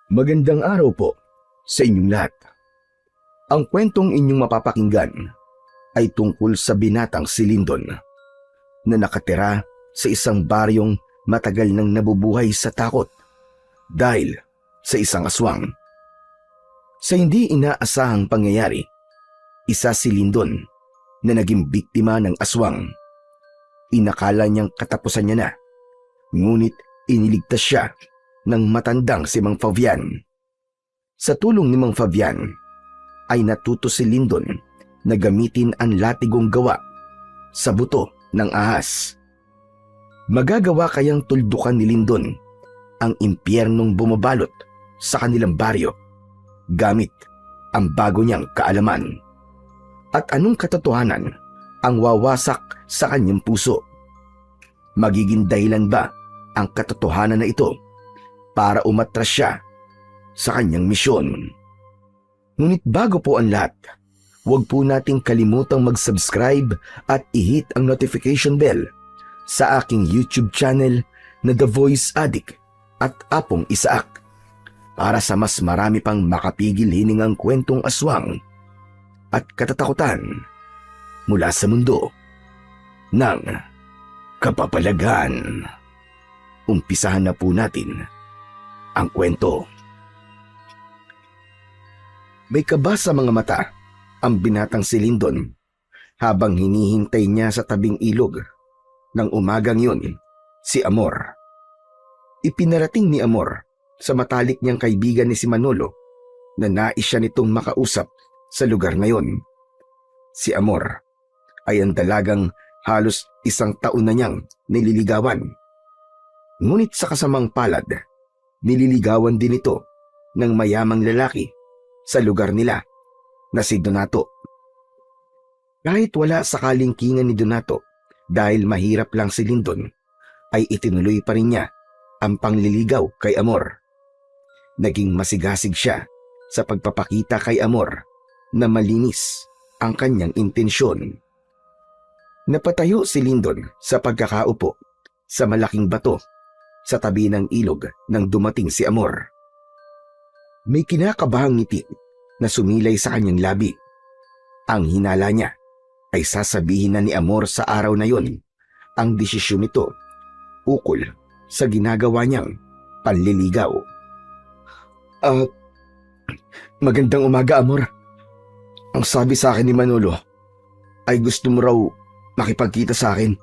Magandang araw po sa inyong lahat. Ang kwentong inyong mapapakinggan ay tungkol sa binatang si Lindon na nakatira sa isang baryong matagal nang nabubuhay sa takot dahil sa isang aswang. Sa hindi inaasahang pangyayari, isa si Lindon na naging biktima ng aswang. Inakala niyang katapusan niya na, ngunit iniligtas siya ng matandang si Mang Fabian. Sa tulong ni Mang Fabian, ay natuto si Lindon na gamitin ang latigong gawa sa buto ng ahas. Magagawa kayang tuldukan ni Lindon ang impyernong bumabalot sa kanilang baryo gamit ang bago niyang kaalaman? At anong katotohanan ang wawasak sa kanyang puso? Magiging dahilan ba ang katotohanan na ito para umatras siya sa kanyang misyon? Ngunit bago po ang lahat, huwag po nating kalimutang mag-subscribe at i-hit ang notification bell sa aking YouTube channel na The Voice Addict at Apong Isaak para sa mas marami pang makapigil hiningang kwentong aswang at katatakutan mula sa mundo ng kapapalagan. Umpisahan na po natin ang kwento. May kaba sa mga mata ang binatang si Lindon habang hinihintay niya sa tabing ilog. Nang umagang yun, si Amor. Ipinarating ni Amor sa matalik niyang kaibigan ni si Manolo na nais siya nitong makausap sa lugar na yon. Si Amor ay ang dalagang halos 1 taon na niyang nililigawan. Ngunit sa kasamang palad, nililigawan din ito ng mayamang lalaki sa lugar nila na si Donato. Kahit wala sa kalingkingan ni Donato dahil mahirap lang si Lindon, ay itinuloy pa rin niya ang pangliligaw kay Amor. Naging masigasig siya sa pagpapakita kay Amor na malinis ang kanyang intensyon. Napatayo si Lindon sa pagkakaupo sa malaking bato sa tabi ng ilog nang dumating si Amor. May kinakabahang ngiti na sumilay sa kanyang labi. Ang hinala niya ay sasabihin na ni Amor sa araw na yon ang desisyon nito ukol sa ginagawa niyang panliligaw. Magandang umaga, Amor. Ang sabi sa akin ni Manolo ay gusto mo raw makipagkita sa akin.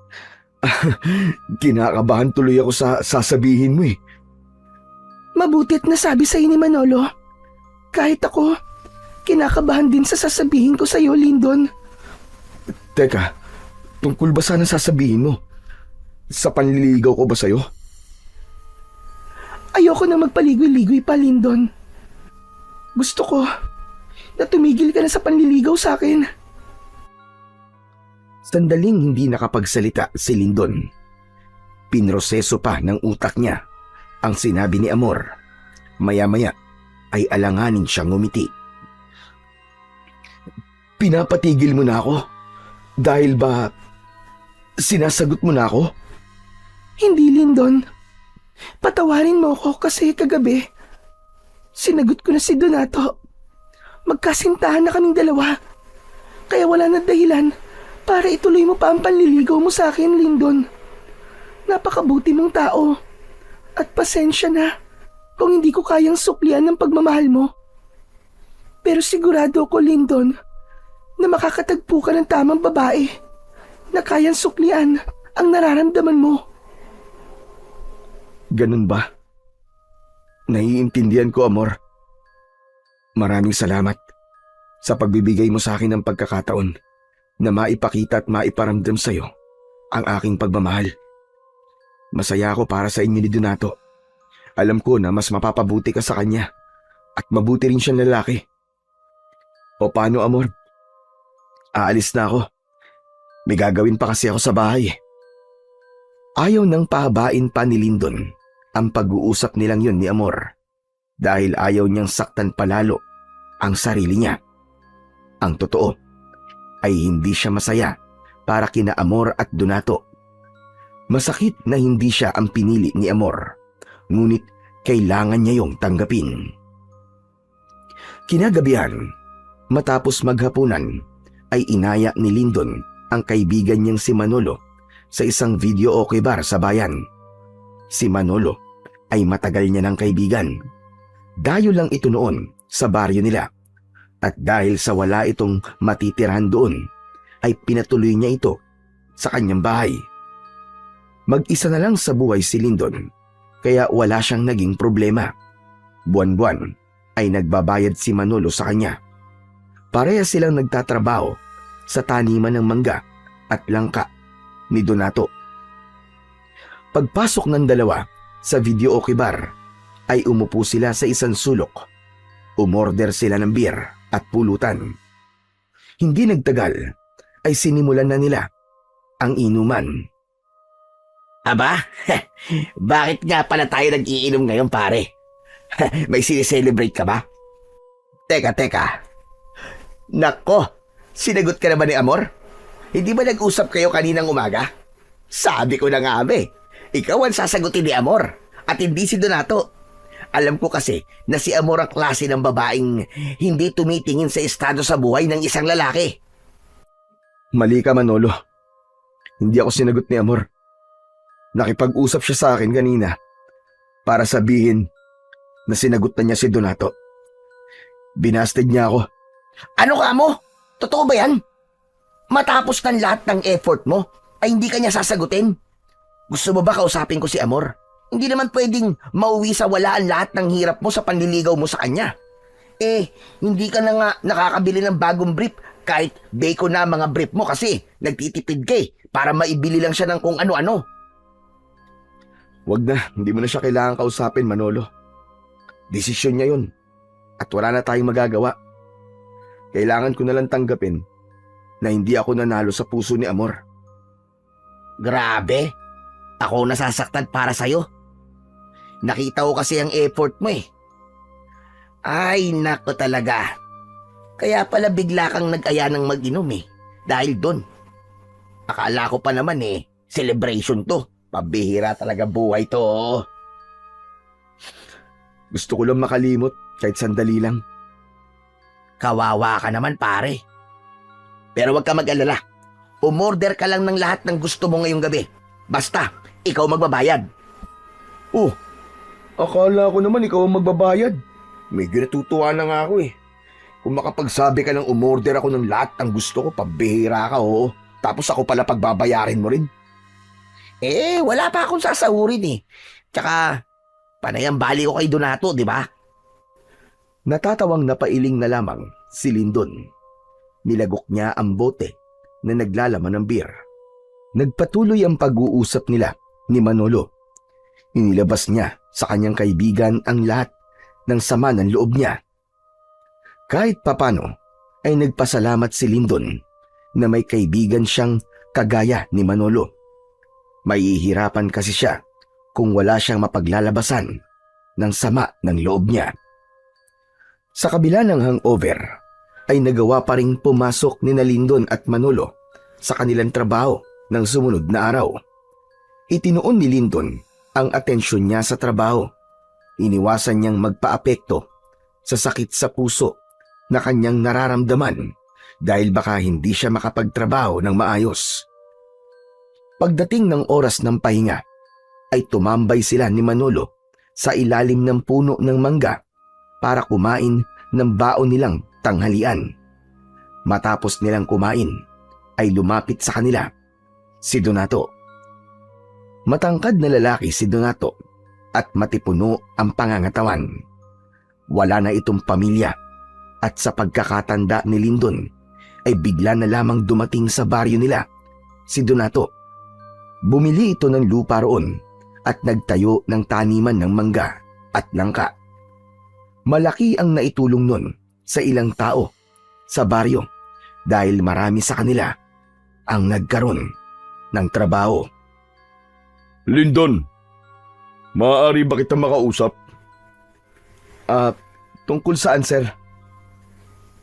Kinakabahan tuloy ako sa sasabihin mo eh. Mabutit na sabi sa'yo ni Manolo. Kahit ako, kinakabahan din sa sasabihin ko sa'yo, Lindon. Teka, tungkol ba sana sasabihin mo? Sa panliligaw ko ba sa'yo? Ayoko na magpaligoy-ligoy pa, Lindon. Gusto ko na tumigil ka na sa panliligaw sa akin. Sandaling hindi nakapagsalita si Lindon. Pinroseso pa ng utak niya ang sinabi ni Amor. Maya-maya ay alanganin siyang ngumiti. Pinapatigil mo na ako? Dahil ba sinasagot mo na ako? Hindi, Lindon. Patawarin mo ako kasi kagabi sinagot ko na si Donato. Magkasintahan na kaming dalawa. Kaya wala na dahilan para ituloy mo pa ang panliligaw mo sa akin, Lindon. Napakabuti mong tao. At pasensya na kung hindi ko kayang suklian ng pagmamahal mo. Pero sigurado ako, Lindon, na makakatagpo ka ng tamang babae na kayang suklian ang nararamdaman mo. Ganun ba? Naiintindihan ko, Amor. Maraming salamat sa pagbibigay mo sa akin ng pagkakataon na maipakita at maiparamdam sa iyo ang aking pagmamahal. Masaya ako para sa inyo ni Donato. Alam ko na mas mapapabuti ka sa kanya at mabuti rin siyang lalaki. O paano, Amor? Aalis na ako. May gagawin pa kasi ako sa bahay. Ayaw nang pahabain pa ni Lindon ang pag-uusap nilang yun ni Amor dahil ayaw niyang saktan palalo ang sarili niya. Ang totoo ay hindi siya masaya para kina Amor at Donato. Masakit na hindi siya ang pinili ni Amor, ngunit kailangan niya yung tanggapin. Kinagabihan, matapos maghapunan, ay inaya ni Lyndon ang kaibigan niyang si Manolo sa isang video okay bar sa bayan. Si Manolo ay matagal niya ng kaibigan. Dayo lang ito noon sa baryo nila. At dahil sa wala itong matitirahan doon, ay pinatuloy niya ito sa kanyang bahay. Mag-isa na lang sa buhay si Lyndon, kaya wala siyang naging problema. Buwan-buwan ay nagbabayad si Manolo sa kanya. Pareha silang nagtatrabaho sa taniman ng mangga at langka ni Donato. Pagpasok ng dalawa sa video okay bar, ay umupo sila sa isang sulok. Umorder sila ng beer at pulutan. Hindi nagtagal ay sinimulan na nila ang inuman. Aba, bakit nga pala tayo nag-iinom ngayon, pare? May sineselebrate ka ba? Teka. Nako, sinagot ka na ba ni Amor? Hindi ba nag-usap kayo kaninang umaga? Sabi ko na nga, ikaw ang sasagutin ni Amor at hindi si Donato. Alam ko kasi na si Amor ang klase ng babaeng hindi tumitingin sa estado sa buhay ng isang lalaki. Mali ka, Manolo. Hindi ako sinagot ni Amor. Nakipag-usap siya sa akin kanina para sabihin na sinagot na niya si Donato. Binasted niya ako. Ano ka mo? Totoo ba yan? Matapos ng lahat ng effort mo, ay hindi ka niya sasagutin? Gusto mo ba kausapin ko si Amor? Hindi naman pwedeng mauwi sa wala ang lahat ng hirap mo sa panliligaw mo sa kanya. Hindi ka na nga nakakabili ng bagong brief kahit bacon na mga brief mo kasi nagtitipid ka para maibili lang siya ng kung ano-ano. Wag na, hindi mo na siya kailangan kausapin, Manolo. Desisyon niya yun at wala na tayong magagawa. Kailangan ko na lang tanggapin na hindi ako nanalo sa puso ni Amor. Grabe, ako nasasaktan para sa'yo. Nakita ko kasi ang effort mo Ay, nako talaga. Kaya pala bigla kang nag-aya ng mag-inom dahil doon. Akala ko pa naman celebration to. Pabihira talaga buhay to. Gusto ko lang makalimot kahit sandali lang. Kawawa ka naman, pare. Pero wag ka mag-alala. Umorder ka lang ng lahat ng gusto mo ngayong gabi. Basta, ikaw magbabayad. Oh, akala ko naman ikaw ang magbabayad. Medyo natutuwa na nga ako Kung makapagsabi ka ng umorder ako ng lahat ng gusto ko, pabihira ka Tapos ako pala pagbabayarin mo rin. Wala pa akong sasahurin Tsaka, panay ang bali ko kay Donato, di ba? Natatawang napailing na lamang si Lyndon. Nilagok niya ang bote na naglalaman ng beer. Nagpatuloy ang pag-uusap nila ni Manolo. Inilabas niya sa kanyang kaibigan ang lahat ng sama ng loob niya. Kahit papano ay nagpasalamat si Lyndon na may kaibigan siyang kagaya ni Manolo. Mahihirapan kasi siya kung wala siyang mapaglalabasan ng sama ng loob niya. Sa kabila ng hangover, ay nagawa pa ring pumasok ni Lyndon at Manolo sa kanilang trabaho ng sumunod na araw. Itinuon ni Lyndon ang atensyon niya sa trabaho. Iniwasan niyang magpaapekto sa sakit sa puso na kanyang nararamdaman dahil baka hindi siya makapagtrabaho ng maayos. Pagdating ng oras ng pahinga, ay tumambay sila ni Manolo sa ilalim ng puno ng mangga para kumain ng baon nilang tanghalian. Matapos nilang kumain, ay lumapit sa kanila si Donato. Matangkad na lalaki si Donato at matipuno ang pangangatawan. Wala na itong pamilya at sa pagkakatanda ni Lyndon ay bigla na lamang dumating sa baryo nila si Donato. Bumili ito ng lupa roon at nagtayo ng taniman ng mangga at langka. Malaki ang naitulong nun sa ilang tao sa baryo dahil marami sa kanila ang nagkaroon ng trabaho. Lyndon, maaari ba kita makausap? Tungkol saan, sir?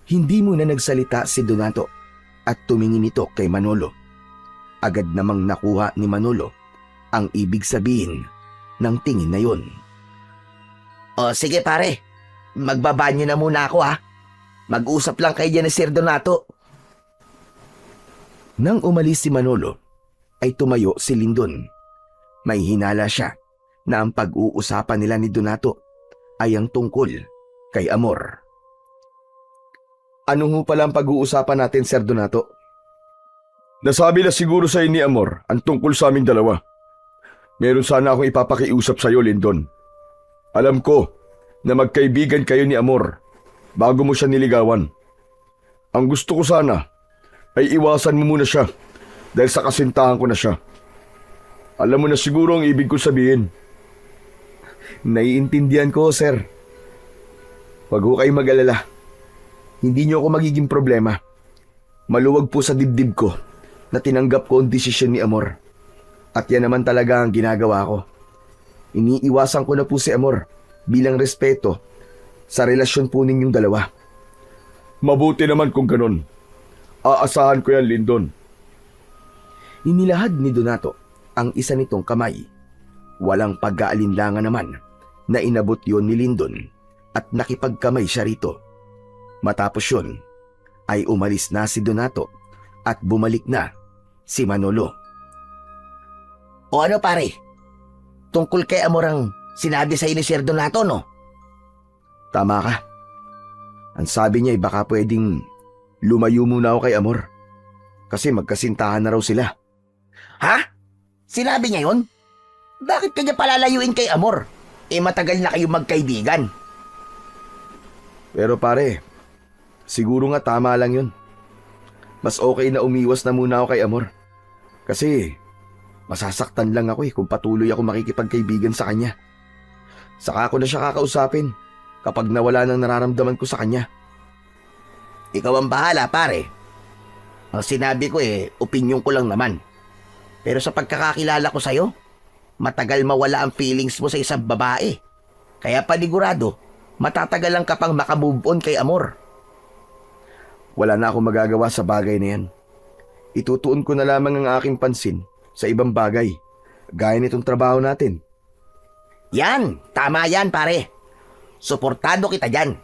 Hindi muna nagsalita si Donato at tumingin ito kay Manolo. Agad namang nakuha ni Manolo ang ibig sabihin ng tingin na yun. O sige pare, magbabanyo na muna ako ha. Mag-usap lang kayo dyan ni Sir Donato. Nang umalis si Manolo, ay tumayo si Lindon. May hinala siya na ang pag-uusapan nila ni Donato ay ang tungkol kay Amor. Ano ho pala ang pag-uusapan natin, Sir Donato? Nasabi na siguro sa ni Amor ang tungkol sa aming dalawa. Meron sana akong ipapakiusap sa iyo, Lindon. Alam ko na magkaibigan kayo ni Amor bago mo siya niligawan. Ang gusto ko sana ay iwasan mo muna siya dahil sa kasintahan ko na siya. Alam mo na siguro ang ibig ko sabihin. Naiintindihan ko, sir. Huwag ho kayong mag-alala. Hindi niyo ako magiging problema. Maluwag po sa dibdib ko na tinanggap ko ang desisyon ni Amor. At yan naman talaga ang ginagawa ko. Iniiwasan ko na po si Amor bilang respeto sa relasyon po ninyong dalawa. Mabuti naman kung ganon. Aasahan ko yan, Lindon. Inilahad ni Donato ang isa nitong kamay. Walang pag-aalinlangan naman na inabot yon ni Lindon at nakipagkamay siya rito. Matapos yun, ay umalis na si Donato at bumalik na si Manolo. O ano pare? Tungkol kay Amor ang sinabi sa ni Sir Donato, no? Tama ka. Ang sabi niya ay baka pwedeng lumayo muna ako kay Amor. Kasi magkasintahan na raw sila. Ha? Sinabi niya yun? Bakit kanya palalayuin kay Amor? Matagal na kayo magkaibigan. Pero pare, siguro nga tama lang yun. Mas okay na umiwas na muna ako kay Amor. Kasi masasaktan lang ako kung patuloy ako makikipagkaibigan sa kanya. Saka ako na siya kakausapin kapag nawala ng nararamdaman ko sa kanya. Ikaw ang bahala pare. Ang sinabi ko opinyon ko lang naman. Pero sa pagkakakilala ko sa'yo, matagal mawala ang feelings mo sa isang babae. Kaya panigurado, matatagalan ka pang makamove on kay Amor. Wala na akong magagawa sa bagay na yan. Itutuon ko na lamang ang aking pansin sa ibang bagay, gaya nitong trabaho natin. Yan, tama yan pare. Suportado kita dyan.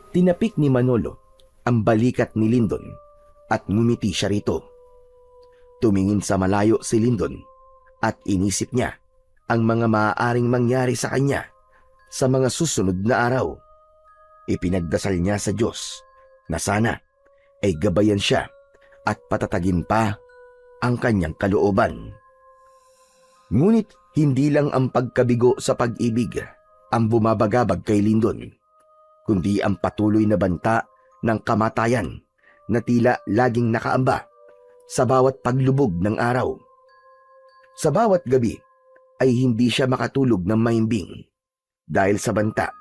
Tinapik ni Manolo ang balikat ni Lindon at ngumiti siya rito. Tumingin sa malayo si Lindon at inisip niya ang mga maaaring mangyari sa kanya sa mga susunod na araw. Ipinagdasal niya sa Diyos na sana ay gabayan siya at patatagin pa ang kanyang kalooban. Ngunit hindi lang ang pagkabigo sa pag-ibig ang bumabagabag kay Lindon, kundi ang patuloy na banta ng kamatayan na tila laging nakaamba sa bawat paglubog ng araw. Sa bawat gabi ay hindi siya makatulog ng mahimbing dahil sa banta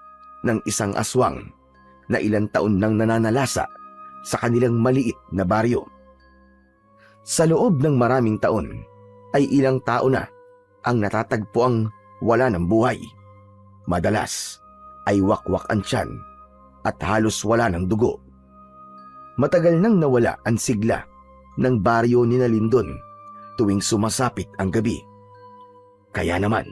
ng isang aswang na ilang taon nang nananalasa sa kanilang maliit na baryo. Sa loob ng maraming taon ay ilang tao na ang natatagpo ang wala ng buhay. Madalas ay wakwak ang tiyan at halos wala ng dugo. Matagal nang nawala ang sigla ng baryo ni Lindon tuwing sumasapit ang gabi. Kaya naman,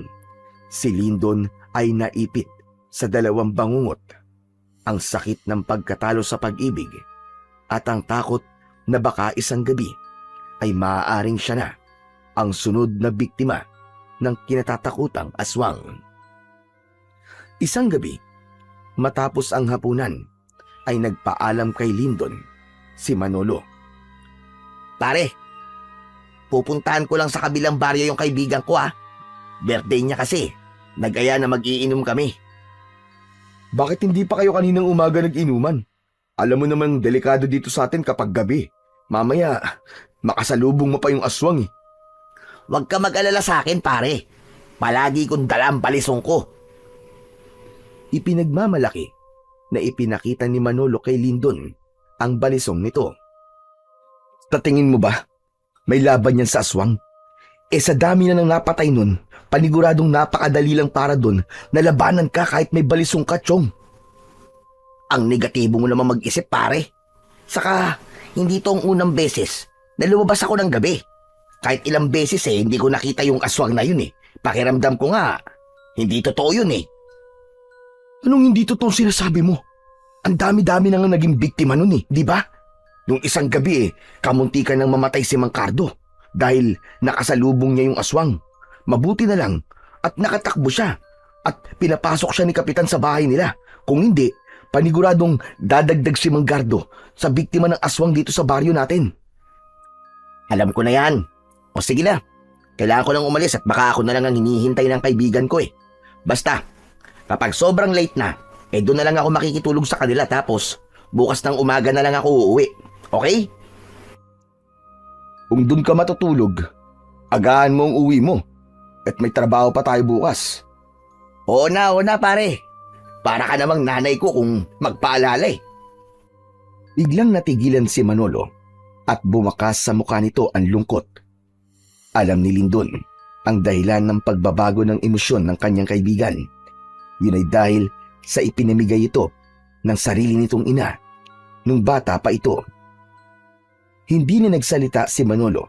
si Lindon ay naipit sa dalawang bangungot, ang sakit ng pagkatalo sa pag-ibig at ang takot na baka isang gabi ay maaaring siya na ang sunod na biktima ng kinatatakutang aswang. Isang gabi, matapos ang hapunan, ay nagpaalam kay Lindon si Manolo. Pare, pupuntahan ko lang sa kabilang baryo yung kaibigan ko ha. Birthday niya kasi. Nag-aya na mag-iinom kami. Bakit hindi pa kayo kaninang umaga nag-inuman? Alam mo naman delikado dito sa atin kapag gabi. Mamaya, makasalubong mo pa yung aswang . Huwag ka mag-alala sa akin pare. Palagi kong dala ang balisong ko. Ipinagmamalaki na ipinakita ni Manolo kay Lindon ang balisong nito. Tatingin mo ba? May laban yan sa aswang? Sa dami na nang napatay nun, paniguradong napakadali lang para dun na labanan ka kahit may balisong ka, Chong. Ang negatibo mo naman mag-isip pare. Saka, hindi to ang unang beses na lumabas ako ng gabi. Kahit ilang beses hindi ko nakita yung aswang na yun . Pakiramdam ko nga, hindi totoo yun . Anong hindi totoong sinasabi mo? Ang dami-dami na nga naging biktima nun di ba? Nung isang gabi kamuntikan nang mamatay si Mang Cardo dahil nakasalubong niya yung aswang. Mabuti na lang at nakatakbo siya at pinapasok siya ni Kapitan sa bahay nila. Kung hindi, paniguradong dadagdag si Mang Gardo sa biktima ng aswang dito sa baryo natin. Alam ko na yan. O sige na, kailangan ko nang umalis at baka ako na lang ang hinihintay ng kaibigan ko Basta, kapag sobrang late na, doon na lang ako makikitulog sa kanila tapos bukas ng umaga na lang ako uuwi. Okay? Kung doon ka matutulog, agahan mo ang uwi mo at may trabaho pa tayo bukas. Oo na pare. Para ka namang nanay ko kung magpaalala Biglang natigilan si Manolo at bumakas sa mukha nito ang lungkot. Alam ni Lindon ang dahilan ng pagbabago ng emosyon ng kanyang kaibigan. Yun ay dahil sa ipinamigay ito ng sarili nitong ina nung bata pa ito. Hindi na nagsalita si Manolo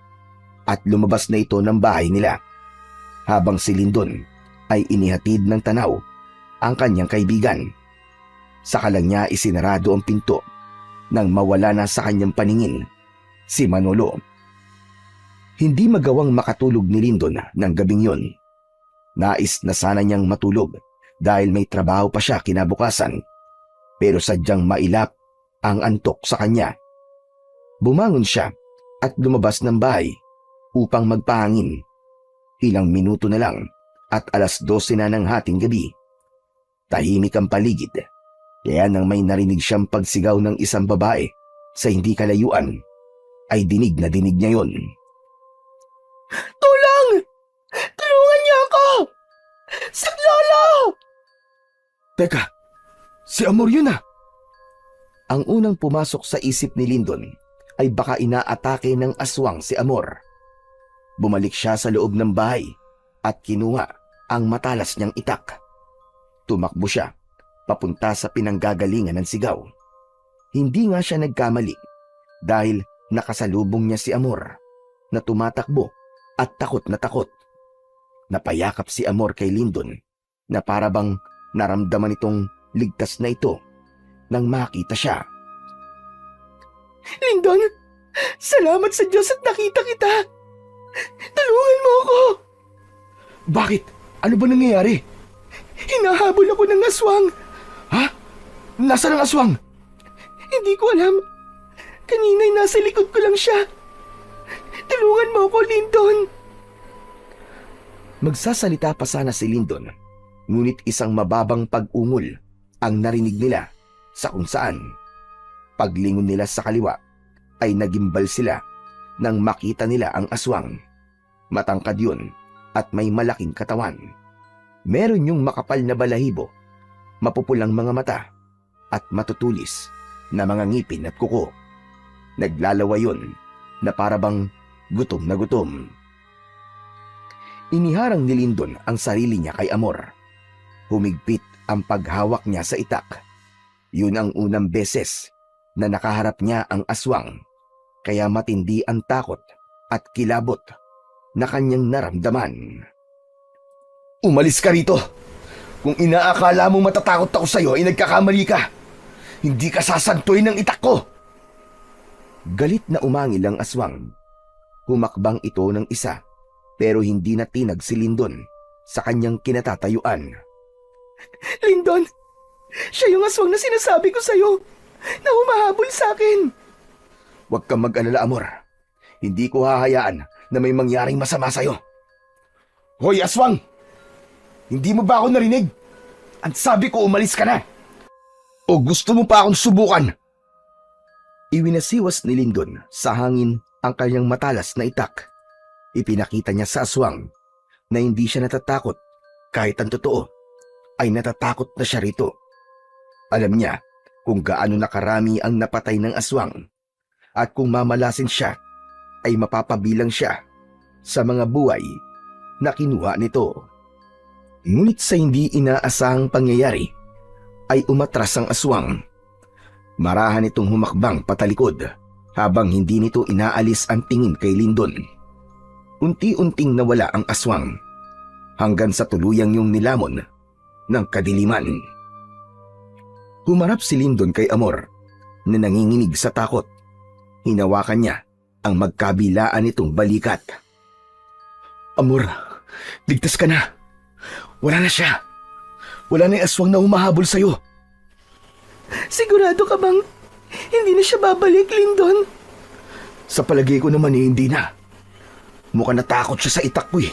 at lumabas na ito ng bahay nila habang si Lindon ay inihatid ng tanaw ang kanyang kaibigan. Saka lang niya isinarado ang pinto nang mawala na sa kanyang paningin si Manolo. Hindi magawang makatulog ni Lindon ng gabing yon. Nais na sana niyang matulog dahil may trabaho pa siya kinabukasan, pero sadyang mailap ang antok sa kanya. Bumangon siya at lumabas ng bahay upang magpahangin. Ilang minuto na lang at 12:00 na ng hating gabi. Tahimik ang paligid, kaya nang may narinig siyang pagsigaw ng isang babae sa hindi kalayuan, ay dinig na dinig niya yon. Tulong! Tulungan niyo ako! Saklolo! Teka, si Amor yun Ang unang pumasok sa isip ni Lindon ay baka inaatake ng aswang si Amor. Bumalik siya sa loob ng bahay at kinuha ang matalas niyang itak. Tumakbo siya papunta sa pinanggagalingan ng sigaw. Hindi nga siya nagkamali dahil nakasalubong niya si Amor na tumatakbo at takot na takot. Napayakap si Amor kay Lindon na para bang naramdaman itong ligtas na ito nang makita siya. Lindon, salamat sa Diyos at nakita kita. Tulungan mo ako. Bakit? Ano ba nangyayari? Hinahabol ako ng aswang. Ha? Nasaan ang aswang? Hindi ko alam. Kanina'y nasa likod ko lang siya. Tulungan mo ako, Lindon. Magsasalita pa sana si Lindon, ngunit isang mababang pag-ungol ang narinig nila sa kung saan. Paglingon nila sa kaliwa ay nagimbal sila nang makita nila ang aswang. Matangkad yun at may malaking katawan. Meron yung makapal na balahibo, mapupulang mga mata at matutulis na mga ngipin at kuko. Naglalawa yun na parabang gutom na gutom. Iniharang ni Lindon ang sarili niya kay Amor. Humigpit ang paghawak niya sa itak. Yun ang unang beses na nakaharap niya ang aswang, kaya matindi ang takot at kilabot na kanyang naramdaman. Umalis ka rito! Kung inaakala mo matatakot ako sa'yo ay nagkakamali ka! Hindi ka sasantuin ng itak ko! Galit na umangil ang aswang. Humakbang ito ng isa pero hindi natinag si Lindon sa kanyang kinatatayuan. Lindon, siya yung aswang na sinasabi ko sa'yo na humahabol sa akin. Huwag kang mag-alala, Amor. Hindi ko hahayaan na may mangyaring masama sa'yo. Hoy, aswang! Hindi mo ba ako narinig? Ang sabi ko umalis ka na. O gusto mo pa akong subukan? Iwinasiwas ni Lindon sa hangin ang kanyang matalas na itak. Ipinakita niya sa aswang na hindi siya natatakot kahit ang totoo ay natatakot na siya rito. Alam niya kung gaano nakarami ang napatay ng aswang at kung mamalasin siya ay mapapabilang siya sa mga buhay na kinuha nito. Ngunit sa hindi inaasahang pangyayari ay umatras ang aswang. Marahan itong humakbang patalikod habang hindi nito inaalis ang tingin kay Lindon. Unti-unting nawala ang aswang hanggang sa tuluyang yung nilamon ng kadiliman. Humarap si Lindon kay Amor na nanginginig sa takot. Hinawakan niya ang magkabilaan nitong balikat. Amor, ligtas ka na. Wala na siya. Wala na yung aswang na humahabol sa'yo. Sigurado ka bang hindi na siya babalik, Lindon? Sa palagay ko naman hindi na. Mukhang natakot siya sa itak ko eh.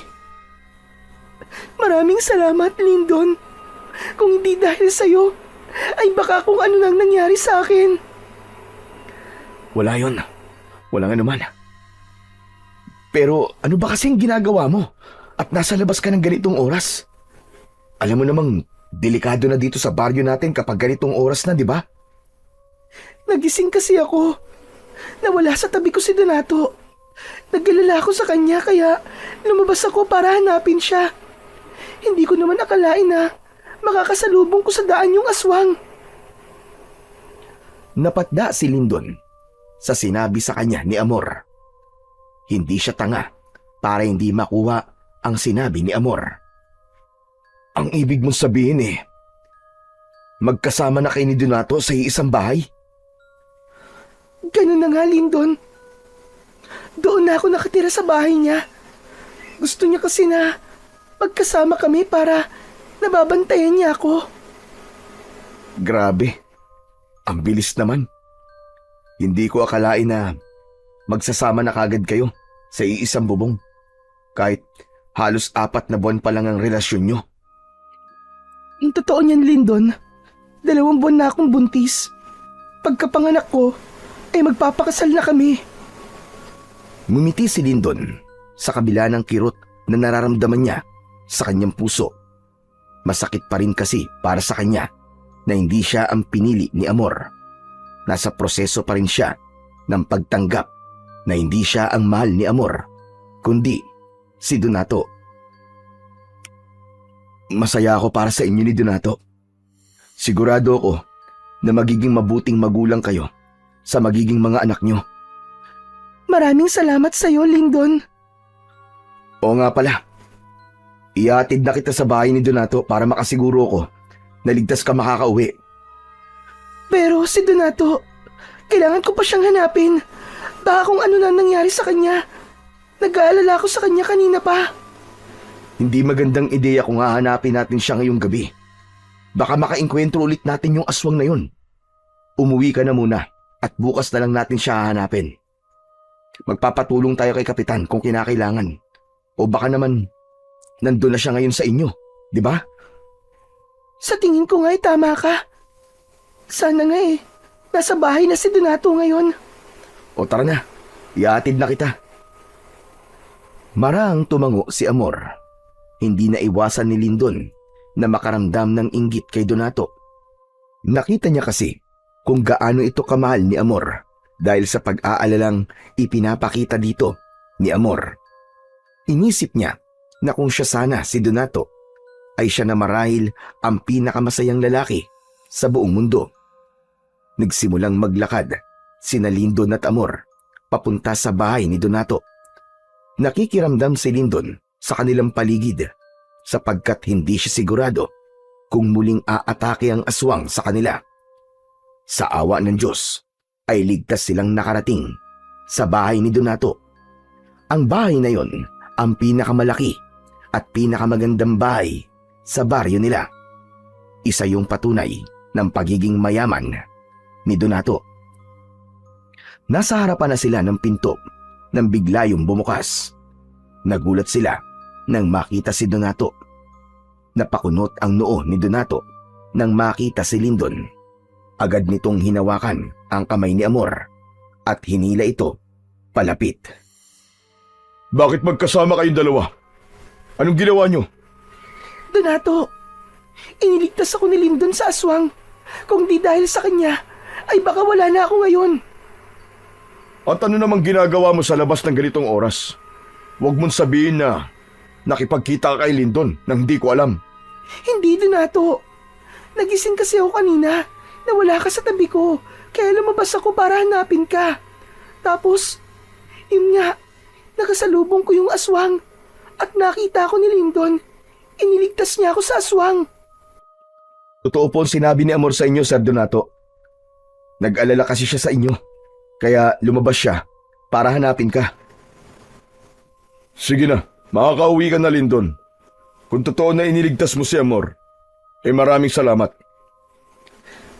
Maraming salamat, Lindon. Kung hindi dahil sa'yo, ay baka kung ano nang nangyari sa akin. Wala yon. Wala nga naman. Pero ano ba kasing ginagawa mo? At nasa labas ka ng ganitong oras? Alam mo namang delikado na dito sa baryo natin kapag ganitong oras na, di ba? Nagising kasi ako. Nawala sa tabi ko si Donato. Nag-alala ako sa kanya kaya lumabas ako para hanapin siya. Hindi ko naman akalain na makakasalubong ko sa daan yung aswang. Napatda si Lindon sa sinabi sa kanya ni Amor. Hindi siya tanga para hindi makuha ang sinabi ni Amor. Ang ibig mong sabihin magkasama na kayo ni Donato sa iisang bahay? Ganun na nga, Lindon. Doon na ako nakatira sa bahay niya. Gusto niya kasi na magkasama kami para nababantayan niya ako. Grabe, ang bilis naman. Hindi ko akalain na magsasama na kagad kayo sa iisang bubong. Kahit halos 4 na buwan pa lang ang relasyon nyo. Yung totoo niyan, Lindon, 2 buwan na akong buntis. Pagkapanganak ko, ay magpapakasal na kami. Ngumiti si Lindon sa kabila ng kirot na nararamdaman niya sa kanyang puso. Masakit pa rin kasi para sa kanya na hindi siya ang pinili ni Amor. Nasa proseso pa rin siya ng pagtanggap na hindi siya ang mahal ni Amor, kundi si Donato. Masaya ako para sa inyo ni Donato. Sigurado ako na magiging mabuting magulang kayo sa magiging mga anak nyo. Maraming salamat sa iyo, Lindon. Oo nga pala. Iatid na kita sa bahay ni Donato para makasiguro ko na ligtas ka makakauwi. Pero si Donato, kailangan ko pa siyang hanapin. Baka kung ano na nangyari sa kanya. Nag-aalala ako sa kanya kanina pa. Hindi magandang ideya kung hahanapin natin siya ngayong gabi. Baka makainkwentro ulit natin yung aswang na yun. Umuwi ka na muna at bukas na lang natin siya hahanapin. Magpapatulong tayo kay Kapitan kung kinakailangan. O baka naman nandun na siya ngayon sa inyo, di ba? Sa tingin ko nga ay tama ka. Sana nga nasa bahay na si Donato ngayon. O tara na, iatid na kita. Marang tumango si Amor. Hindi na iwasan ni Lindon na makaramdam ng inggit kay Donato. Nakita niya kasi kung gaano ito kamahal ni Amor dahil sa pag-aalalang ipinapakita dito ni Amor. Inisip niya na kung siya sana si Donato ay siya na marahil ang pinakamasayang lalaki sa buong mundo. Nagsimulang maglakad sina Lindon at Amor papunta sa bahay ni Donato. Nakikiramdam si Lindon sa kanilang paligid sapagkat hindi siya sigurado kung muling aatake ang aswang sa kanila. Sa awa ng Diyos ay ligtas silang nakarating sa bahay ni Donato. Ang bahay na yon ang pinakamalaki at pinakamagandang bahay sa baryo nila. Isa yung patunay ng pagiging mayaman ni Donato. Nasa harapan na sila ng pinto nang bigla yung bumukas. Nagulat sila nang makita si Donato. Napakunot ang noo ni Donato nang makita si Lindon. Agad nitong hinawakan ang kamay ni Amor at hinila ito palapit. Bakit magkasama kayong dalawa? Anong ginawa nyo? Donato, iniligtas ako ni Lindon sa aswang. Kung di dahil sa kanya, ay baka wala na ako ngayon. At ano namang ginagawa mo sa labas ng ganitong oras? Huwag mong sabihin na nakipagkita ka kay Lindon nang hindi ko alam. Hindi, Donato. Nagising kasi ako kanina na wala ka sa tabi ko. Kaya lumabas ako para hanapin ka. Tapos, yun nga, nakasalubong ko yung aswang. At nakita ko ni Lindon. Iniligtas niya ako sa aswang. Totoo po ang sinabi ni Amor sa inyo, Sir Donato. Nag-alala kasi siya sa inyo, kaya lumabas siya para hanapin ka. Sige na, makakauwi ka na, Lindon. Kung totoo na iniligtas mo si Amor, maraming salamat.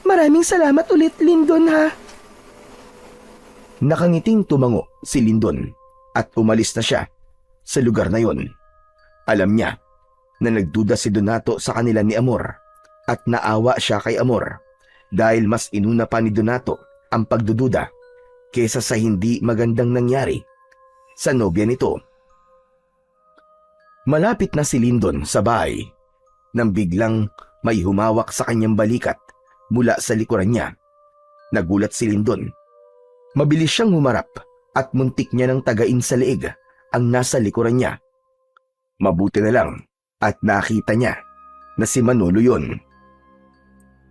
Maraming salamat ulit, Lindon, ha? Nakangiting tumango si Lindon at umalis na siya sa lugar na yon. Alam niya na nagduda si Donato sa kanila ni Amor at naawa siya kay Amor dahil mas inuna pa ni Donato ang pagdududa kesa sa hindi magandang nangyari sa nobya nito. Malapit na si Lindon sa bahay nang biglang may humawak sa kanyang balikat mula sa likuran niya. Nagulat si Lindon. Mabilis siyang humarap at muntik niya ng tagain sa leeg ang nasa likuran niya. Mabuti na lang at nakita niya na si Manolo yon.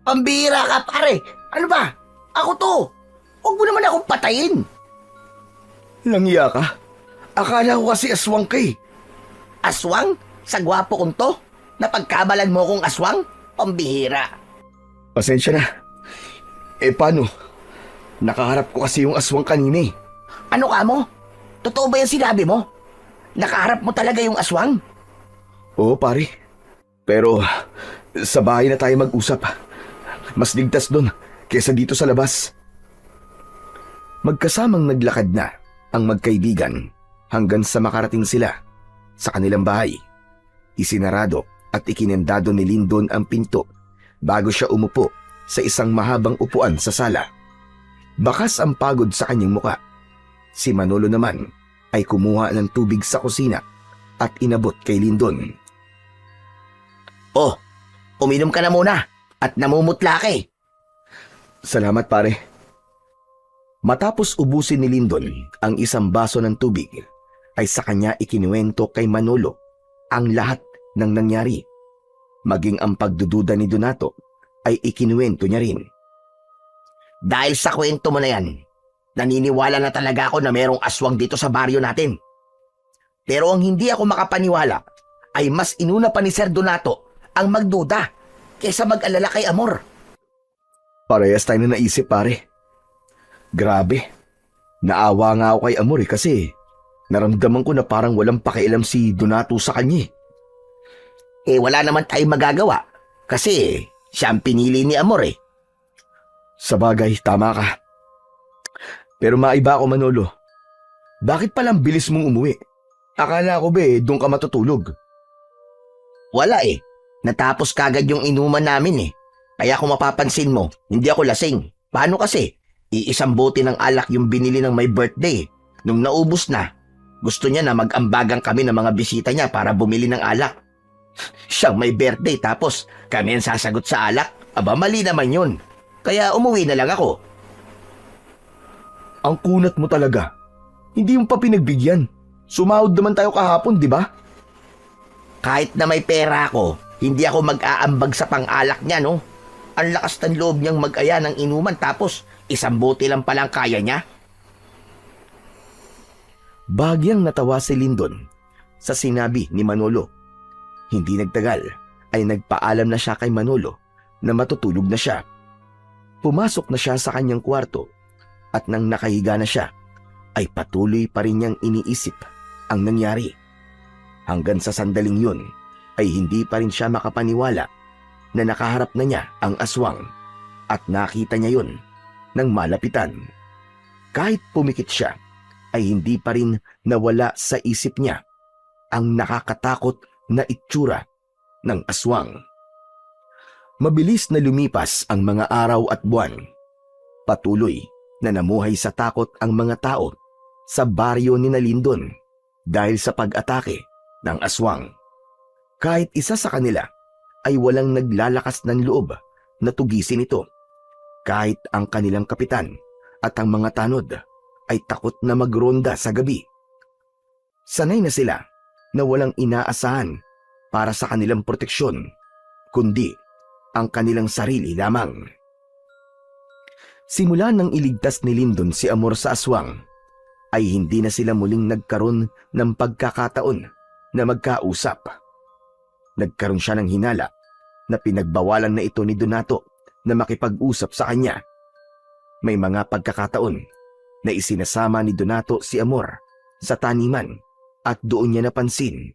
Pambira ka, pare! Ano ba? Ako to! Huwag mo naman akong patayin! Langya ka? Akala ko kasi aswang ka eh. Aswang? Sa gwapo kong to? Napagkabalan mo kong aswang? Pambihira! Pasensya na. Paano? Nakaharap ko kasi yung aswang kanina eh. Ano ka mo? Totoo ba yung sinabi mo? Nakaharap mo talaga yung aswang? Oo pare. Pero sa bahay na tayo mag-usap. Mas ligtas doon kesa dito sa labas. Magkasamang naglakad na ang magkaibigan hanggang sa makarating sila sa kanilang bahay. Isinarado at ikinendado ni Lindon ang pinto bago siya umupo sa isang mahabang upuan sa sala. Bakas ang pagod sa kanyang muka. Si Manolo naman ay kumuha ng tubig sa kusina at inabot kay Lindon. Oh, uminom ka na muna at namumutla ka eh. Salamat pare. Matapos ubusin ni Lindon ang isang baso ng tubig, ay sa kanya ikinuwento kay Manolo ang lahat ng nangyari. Maging ang pagdududa ni Donato ay ikinuwento niya rin. Dahil sa kwento mo na yan, naniniwala na talaga ako na merong aswang dito sa baryo natin. Pero ang hindi ako makapaniwala ay mas inuna pa ni Sir Donato ang magduda kaysa mag-alala kay Amor. Parehas tayo na naisip pare. Grabe. Naawa nga ako kay Amor kasi naramdaman ko na parang walang pakialam si Donato sa kanya. Wala naman tayong magagawa kasi siya ang pinili ni Amor eh. Sa bagay, tama ka. Pero maiba ako Manolo. Bakit palang bilis mong umuwi? Akala ko ba doon ka matutulog? Wala eh. Natapos kagad yung inuman namin eh. Kaya kung mapapansin mo, hindi ako lasing. Paano kasi? Iisang bote ng alak yung binili ng may birthday. Nung naubos na, gusto niya na mag-ambagan kami ng mga bisita niya para bumili ng alak. Siyang may birthday tapos kami ang sasagot sa alak. Aba, mali naman yun. Kaya umuwi na lang ako. Ang kunat mo talaga. Hindi yung pa pinagbigyan. Sumahod naman tayo kahapon, di ba? Kahit na may pera ako, hindi ako mag-aambag sa pang-alak niya, no? Ang lakas ng loob niyang mag-aya ng inuman tapos isang bote lang palang kaya niya. Bagyang natawa si Lindon sa sinabi ni Manolo. Hindi nagtagal ay nagpaalam na siya kay Manolo na matutulog na siya. Pumasok na siya sa kanyang kwarto at nang nakahiga na siya ay patuloy pa rin niyang iniisip ang nangyari. Hanggang sa sandaling yun ay hindi pa rin siya makapaniwala na nakaharap na niya ang aswang at nakita niya yun ng malapitan. Kahit pumikit siya ay hindi pa rin nawala sa isip niya ang nakakatakot na itsura ng aswang. Mabilis na lumipas ang mga araw at buwan. Patuloy na namuhay sa takot ang mga tao sa baryo ni Lindon dahil sa pag-atake ng aswang. Kahit isa sa kanila ay walang naglalakas ng loob na tugisin ito. Kahit ang kanilang kapitan at ang mga tanod ay takot na magronda sa gabi. Sanay na sila na walang inaasahan para sa kanilang proteksyon, kundi ang kanilang sarili lamang. Simula nang iligtas ni Lindon si Amor sa aswang, ay hindi na sila muling nagkaroon ng pagkakataon na magkausap. Nagkaroon siya ng hinala na pinagbawalan na ito ni Donato na makipag-usap sa kanya. May mga pagkakataon na isinasama ni Donato si Amor sa taniman at doon niya napansin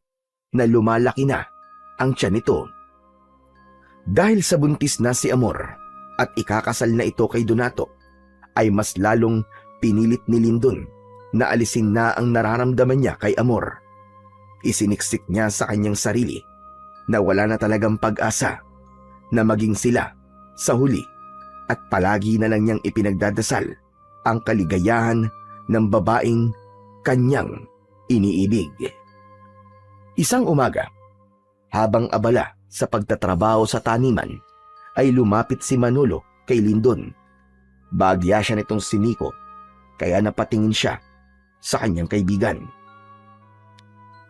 na lumalaki na ang tiyan nito. Dahil sa buntis na si Amor at ikakasal na ito kay Donato, ay mas lalong pinilit ni Lindon na alisin na ang nararamdaman niya kay Amor. Isiniksik niya sa kanyang sarili na wala na talagang pag-asa na maging sila sa huli at palagi na lang niyang ipinagdadasal ang kaligayahan ng babaeng kanyang iniibig. Isang umaga, habang abala sa pagtatrabaho sa taniman, ay lumapit si Manolo kay Lindon. Bagya siya nitong si Nico, kaya napatingin siya sa kanyang kaibigan.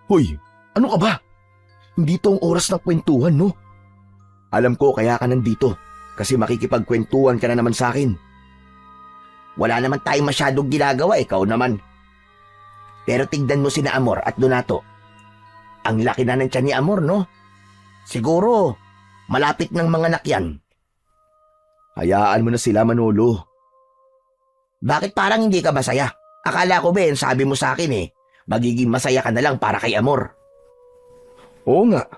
Hoy, ano ka ba? Hindi to ang oras ng kwentuhan, no? Alam ko kaya ka nandito kasi makikipagkwentuhan ka na naman sa akin. Wala naman tayong masyadong ginagawa, ikaw naman. Pero tignan mo sina Amor at Donato. Ang laki na ng tiyan ni Amor, no? Siguro, malapit ng mga anak yan. Hayaan mo na sila, Manolo. Bakit parang hindi ka masaya? Akala ko, Ben, sabi mo sa akin magiging masaya ka na lang para kay Amor. Oo nga,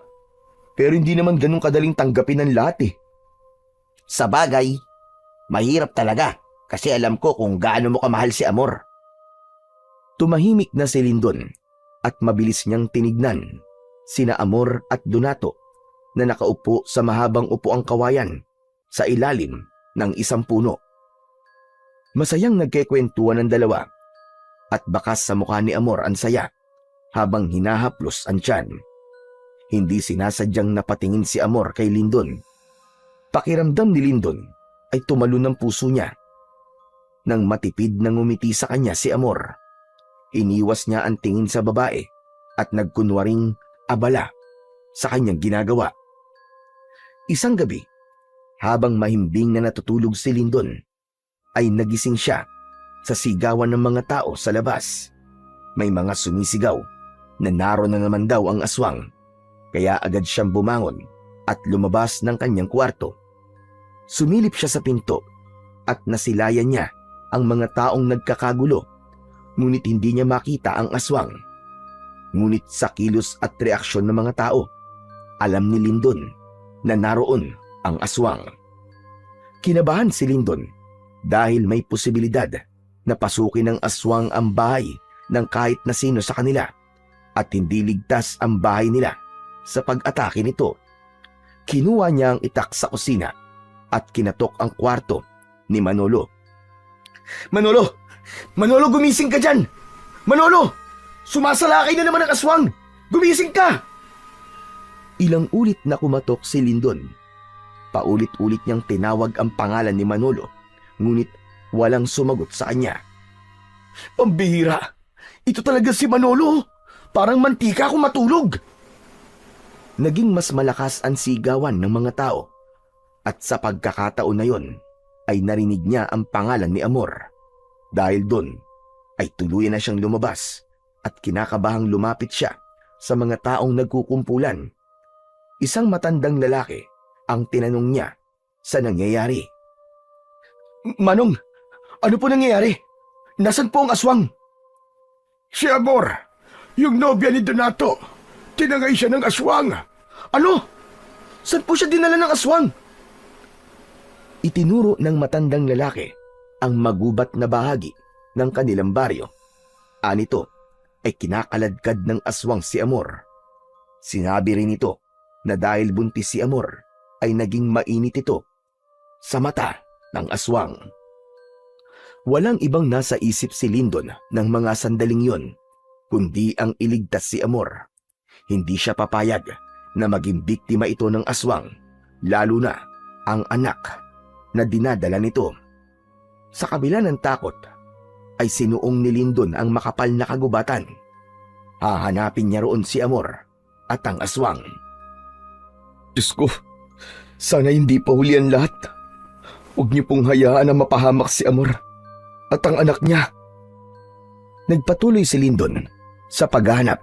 pero hindi naman ganun kadaling tanggapin ng lahat. Sa bagay, mahirap talaga kasi alam ko kung gaano mo kamahal si Amor. Tumahimik na si Lindon at mabilis niyang tinignan sina Amor at Donato na nakaupo sa mahabang upuang kawayan sa ilalim ng isang puno. Masayang nagkekwentuhan ng dalawa at bakas sa mukha ni Amor ang saya habang hinahaplos ang tiyan. Hindi sinasadyang napatingin si Amor kay Lindon. Pakiramdam ni Lindon ay tumalon ng puso niya. Nang matipid na ngumiti sa kanya si Amor, iniwas niya ang tingin sa babae at nagkunwaring abala sa kanyang ginagawa. Isang gabi, habang mahimbing na natutulog si Lindon, ay nagising siya sa sigawan ng mga tao sa labas. May mga sumisigaw na naroon na naman daw ang aswang, kaya agad siyang bumangon at lumabas ng kanyang kwarto. Sumilip siya sa pinto at nasilayan niya ang mga taong nagkakagulo, ngunit hindi niya makita ang aswang. Ngunit sa kilos at reaksyon ng mga tao, alam ni Lindon na naroon ang aswang. Kinabahan si Lindon dahil may posibilidad na pasukin ng aswang ang bahay ng kahit na sino sa kanila at hindi ligtas ang bahay nila sa pag-atake nito. Kinuha niya ang itak sa kusina at kinatok ang kwarto ni Manolo. Manolo! Manolo, gumising ka dyan! Manolo! Sumasalakay na naman ang aswang! Gumising ka! Ilang ulit na kumatok si Lindon. Paulit-ulit niyang tinawag ang pangalan ni Manolo, ngunit walang sumagot sa kanya. Ang bihira! Ito talaga si Manolo! Parang mantika kung matulog! Naging mas malakas ang sigawan ng mga tao at sa pagkakataon na yon ay narinig niya ang pangalan ni Amor. Dahil doon ay tuluyan na siyang lumabas at kinakabahang lumapit siya sa mga taong nagkukumpulan. Isang matandang lalaki ang tinanong niya sa nangyayari. Manong, ano po nangyayari? Nasaan po ang aswang? Si Amor, yung nobya ni Donato, tinangay siya ng aswang. Ano? Saan po siya dinala ng aswang? Itinuro ng matandang lalaki ang magubat na bahagi ng kanilang baryo. Anito ay kinakaladkad ng aswang si Amor. Sinabi rin ito na dahil buntis si Amor ay naging mainit ito sa mata ng aswang. Walang ibang nasa isip si Lindon ng mga sandaling yon, kundi ang iligtas si Amor. Hindi siya papayag na maging biktima ito ng aswang, lalo na ang anak na dinadala nito. Sa kabila ng takot, ay sinuong ni Lindon ang makapal na kagubatan. Hahanapin niya roon si Amor at ang aswang. Diyos ko, sana hindi pa huli ang lahat. Huwag niyo pong hayaan na mapahamak si Amor at ang anak niya. Nagpatuloy si Lindon sa paghahanap.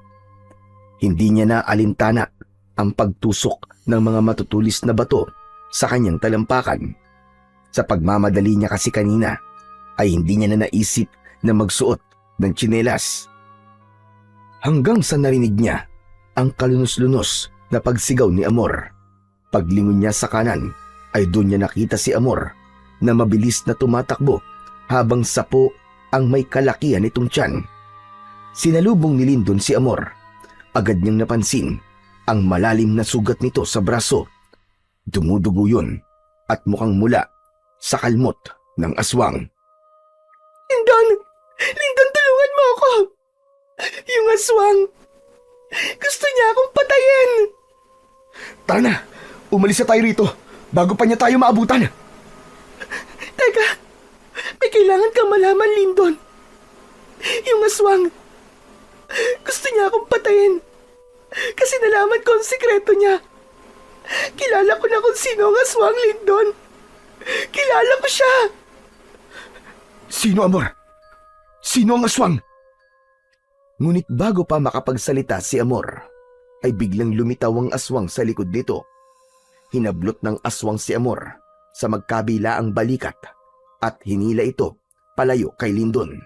Hindi niya na alintana ang pagtusok ng mga matutulis na bato sa kanyang talampakan. Sa pagmamadali niya kasi kanina ay hindi niya na naisip na magsuot ng tsinelas. Hanggang sa narinig niya ang kalunos-lunos na pagsigaw ni Amor. Paglingon niya sa kanan ay doon niya nakita si Amor na mabilis na tumatakbo habang sapo ang may kalakihan nitong tiyan. Sinalubong ni Lindon si Amor. Agad niyang napansin ang malalim na sugat nito sa braso. Dumudugo yun at mukhang mula sa kalmot ng aswang. Lindon! Lindon, tulungan mo ako! Yung aswang! Gusto niya akong patayin! Tara na! Umalis na tayo rito bago pa niya tayo maabutan! Teka! May kailangan kang malaman, Lindon. Yung aswang! Gusto niya akong patayin. Kasi nalaman ko ang sikreto niya. Kilala ko na kung sino ang aswang, Lindon. Kilala ko siya. Sino, Amor? Sino ang aswang? Ngunit bago pa makapagsalita si Amor, ay biglang lumitaw ang aswang sa likod nito. Hinablot ng aswang si Amor sa magkabilaang balikat at hinila ito palayo kay Lindon.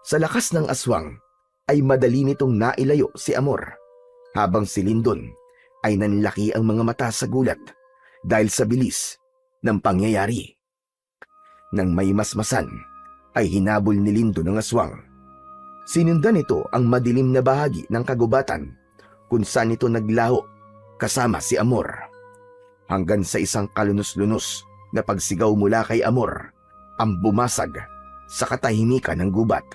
Sa lakas ng aswang ay madali nitong nailayo si Amor, habang si Lindon ay nanlaki ang mga mata sa gulat dahil sa bilis ng pangyayari. Nang may masmasan, ay hinabol ni Lindon ang aswang. Sinundan nito ang madilim na bahagi ng kagubatan kung saan ito naglaho kasama si Amor. Hanggang sa isang kalunos-lunos na pagsigaw mula kay Amor ang bumasag sa katahimikan ng gubat.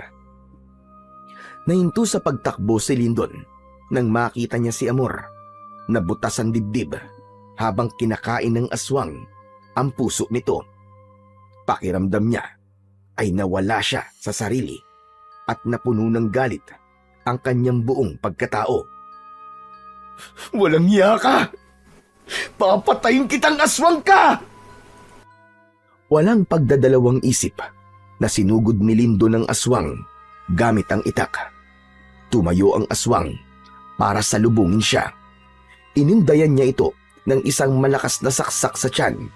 Nahinto sa pagtakbo si Lindon nang makita niya si Amor na butas ang dibdib habang kinakain ng aswang ang puso nito. Pakiramdam niya ay nawala siya sa sarili at napuno ng galit ang kanyang buong pagkatao. Walang hiya ka! Papatayin kitang aswang ka! Walang pagdadalawang isip na sinugod ni Lindon ng aswang gamit ang itak. Tumayo ang aswang para salubungin siya. Inindayan niya ito ng isang malakas na saksak sa tiyan,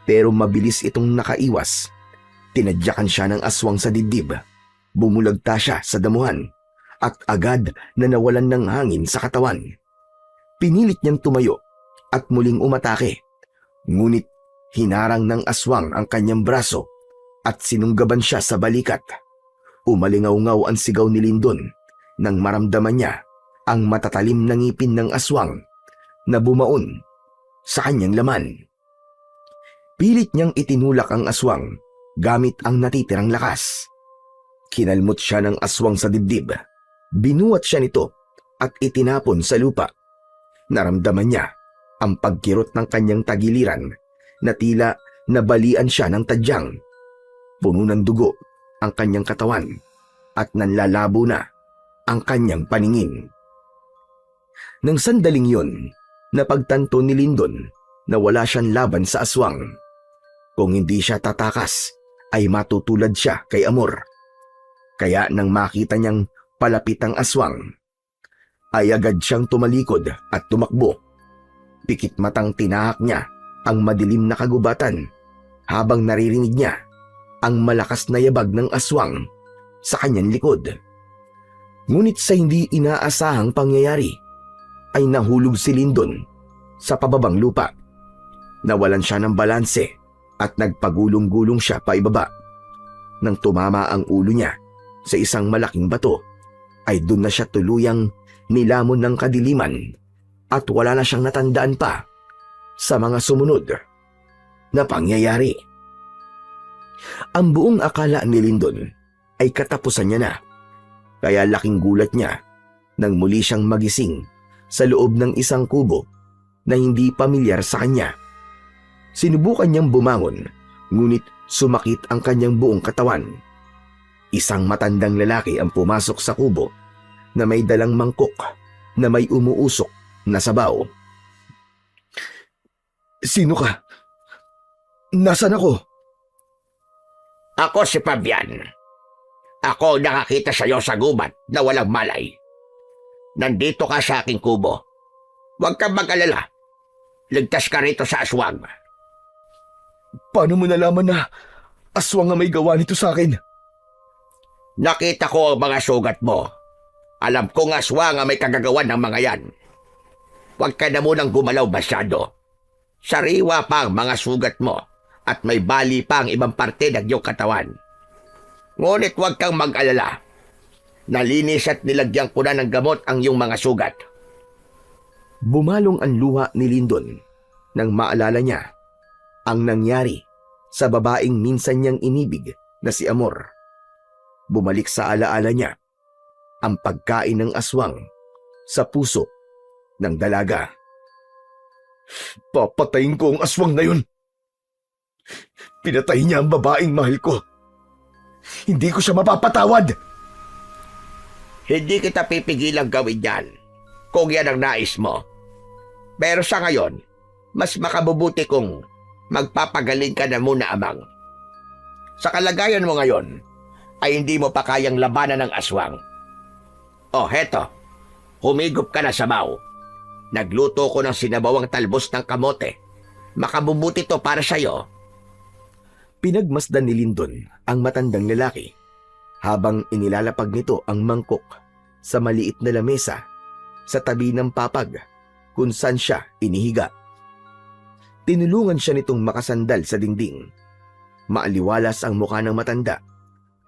pero mabilis itong nakaiwas. Tinadyakan siya ng aswang sa dibdib. Bumulagta siya sa damuhan at agad na nawalan ng hangin sa katawan. Pinilit niyang tumayo at muling umatake. Ngunit hinarang ng aswang ang kanyang braso at sinunggaban siya sa balikat. Umalingaw-ngaw ang sigaw ni Lindon nang maramdaman niya ang matatalim na ngipin ng aswang na bumaon sa kanyang laman. Pilit niyang itinulak ang aswang gamit ang natitirang lakas. Kinalmot siya ng aswang sa dibdib. Binuhat siya nito at itinapon sa lupa. Naramdaman niya ang pagkirot ng kanyang tagiliran na tila nabalian siya ng tadyang. Puno ng dugo ang kanyang katawan at nanlalabo na ang kanyang paningin. Nang sandaling yun, napagtanto ni Lindon na wala siyang laban sa aswang. Kung hindi siya tatakas, ay matutulad siya kay Amor. Kaya nang makita niyang palapit ang aswang, ay agad siyang tumalikod at tumakbo. Pikit matang tinahak niya ang madilim na kagubatan habang naririnig niya ang malakas na yabag ng aswang sa kanyang likod. Ngunit sa hindi inaasahang pangyayari, ay nahulog si Lindon sa pababang lupa. Nawalan siya ng balanse at nagpagulong-gulong siya paibaba. Nang tumama ang ulo niya sa isang malaking bato, ay doon na siya tuluyang nilamon ng kadiliman at wala na siyang natandaan pa sa mga sumunod na pangyayari. Ang buong akala ni Lindon ay katapusan niya na, kaya laking gulat niya nang muli siyang magising sa loob ng isang kubo na hindi pamilyar sa kanya. Sinubukan niyang bumangon, ngunit sumakit ang kanyang buong katawan. Isang matandang lalaki ang pumasok sa kubo na may dalang mangkok na may umuusok na sabaw. Sino ka? Nasaan ako? Ako si Fabian. Ako ang nakakita sa iyo sa gubat na walang malay. Nandito ka sa aking kubo. Huwag kang mag-alala. Ligtas ka rito sa aswang. Paano mo nalaman na aswang ang may gawa nito sa akin? Nakita ko ang mga sugat mo. Alam kong aswang ang may kagagawan ng mga yan. Huwag ka na munang gumalaw masyado. Sariwa pa ang mga sugat mo at may bali pa ang ibang parte ng iyong katawan. Ngunit huwag kang mag-alala. Nalinis at nilagyan ko na ng gamot ang iyong mga sugat. Bumalong ang luha ni Lindon nang maalala niya ang nangyari sa babaeng minsan niyang inibig na si Amor. Bumalik sa alaala niya ang pagkain ng aswang sa puso ng dalaga. Papatayin ko ang aswang na yun. Pinatay niya ang babaeng mahal ko. Hindi ko siya mapapatawad. Hindi kita pipigilang gawin yan kung yan ang nais mo. Pero sa ngayon, mas makabubuti kung magpapagaling ka na muna, amang. Sa kalagayan mo ngayon, ay hindi mo pa kayang labanan ng aswang. Oh, heto, humigop ka na sabaw. Nagluto ko ng sinabawang talbos ng kamote. Makabubuti to para sa'yo. Pinagmasdan ni Lindon ang matandang lalaki habang inilalapag nito ang mangkok sa maliit na lamesa sa tabi ng papag kung saan siya inihiga. Tinulungan siya nitong makasandal sa dingding. Maaliwalas ang mukha ng matanda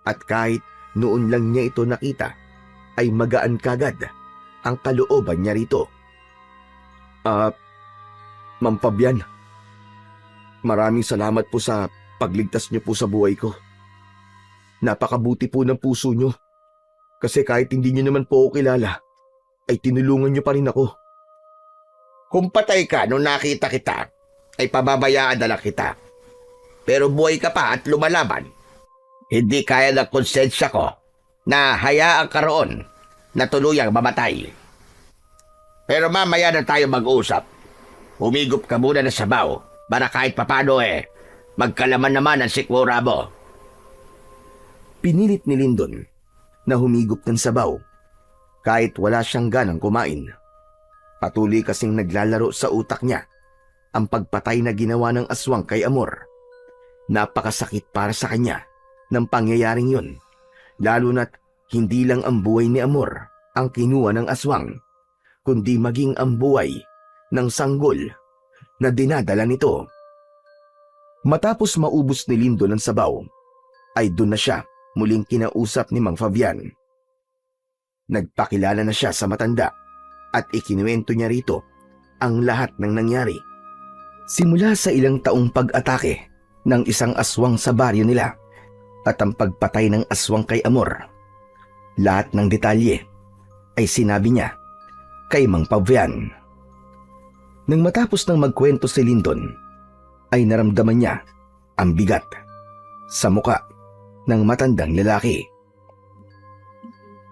at kahit noon lang niya ito nakita ay magaan kagad ang kalooban niya rito. Ma'am Fabian, maraming salamat po sa pagligtas niyo po sa buhay ko. Napakabuti po ng puso niyo. Kasi kahit hindi niyo naman po ako kilala, ay tinulungan niyo pa rin ako. Kung patay ka nung nakita kita, ay pababayaan na lang kita. Pero buhay ka pa at lumalaban. Hindi kaya ng konsensya ko na hayaan ka roon na tuluyang mamatay. Pero mamaya na tayo mag-usap. Humigop ka muna ng sabaw para kahit papano magkalaman naman ang sikmura mo. Pinilit ni Lindon na humigop ng sabaw kahit wala siyang ganang kumain. Patuloy kasing naglalaro sa utak niya ang pagpatay na ginawa ng aswang kay Amor. Napakasakit para sa kanya ng pangyayaring yun, lalo na't hindi lang ang buhay ni Amor ang kinuha ng aswang, kundi maging ang buhay ng sanggol na dinadala nito. Matapos maubos ni Lindon ang sabaw, ay doon na siya muling kinausap ni Mang Fabian. Nagpakilala na siya sa matanda at ikinuwento niya rito ang lahat ng nangyari. Simula sa ilang taong pag-atake ng isang aswang sa baryo nila at ang pagpatay ng aswang kay Amor. Lahat ng detalye ay sinabi niya kay Mang Fabian. Nang matapos ng magkwento si Lindon, ay naramdaman niya ang bigat sa muka ng matandang lalaki.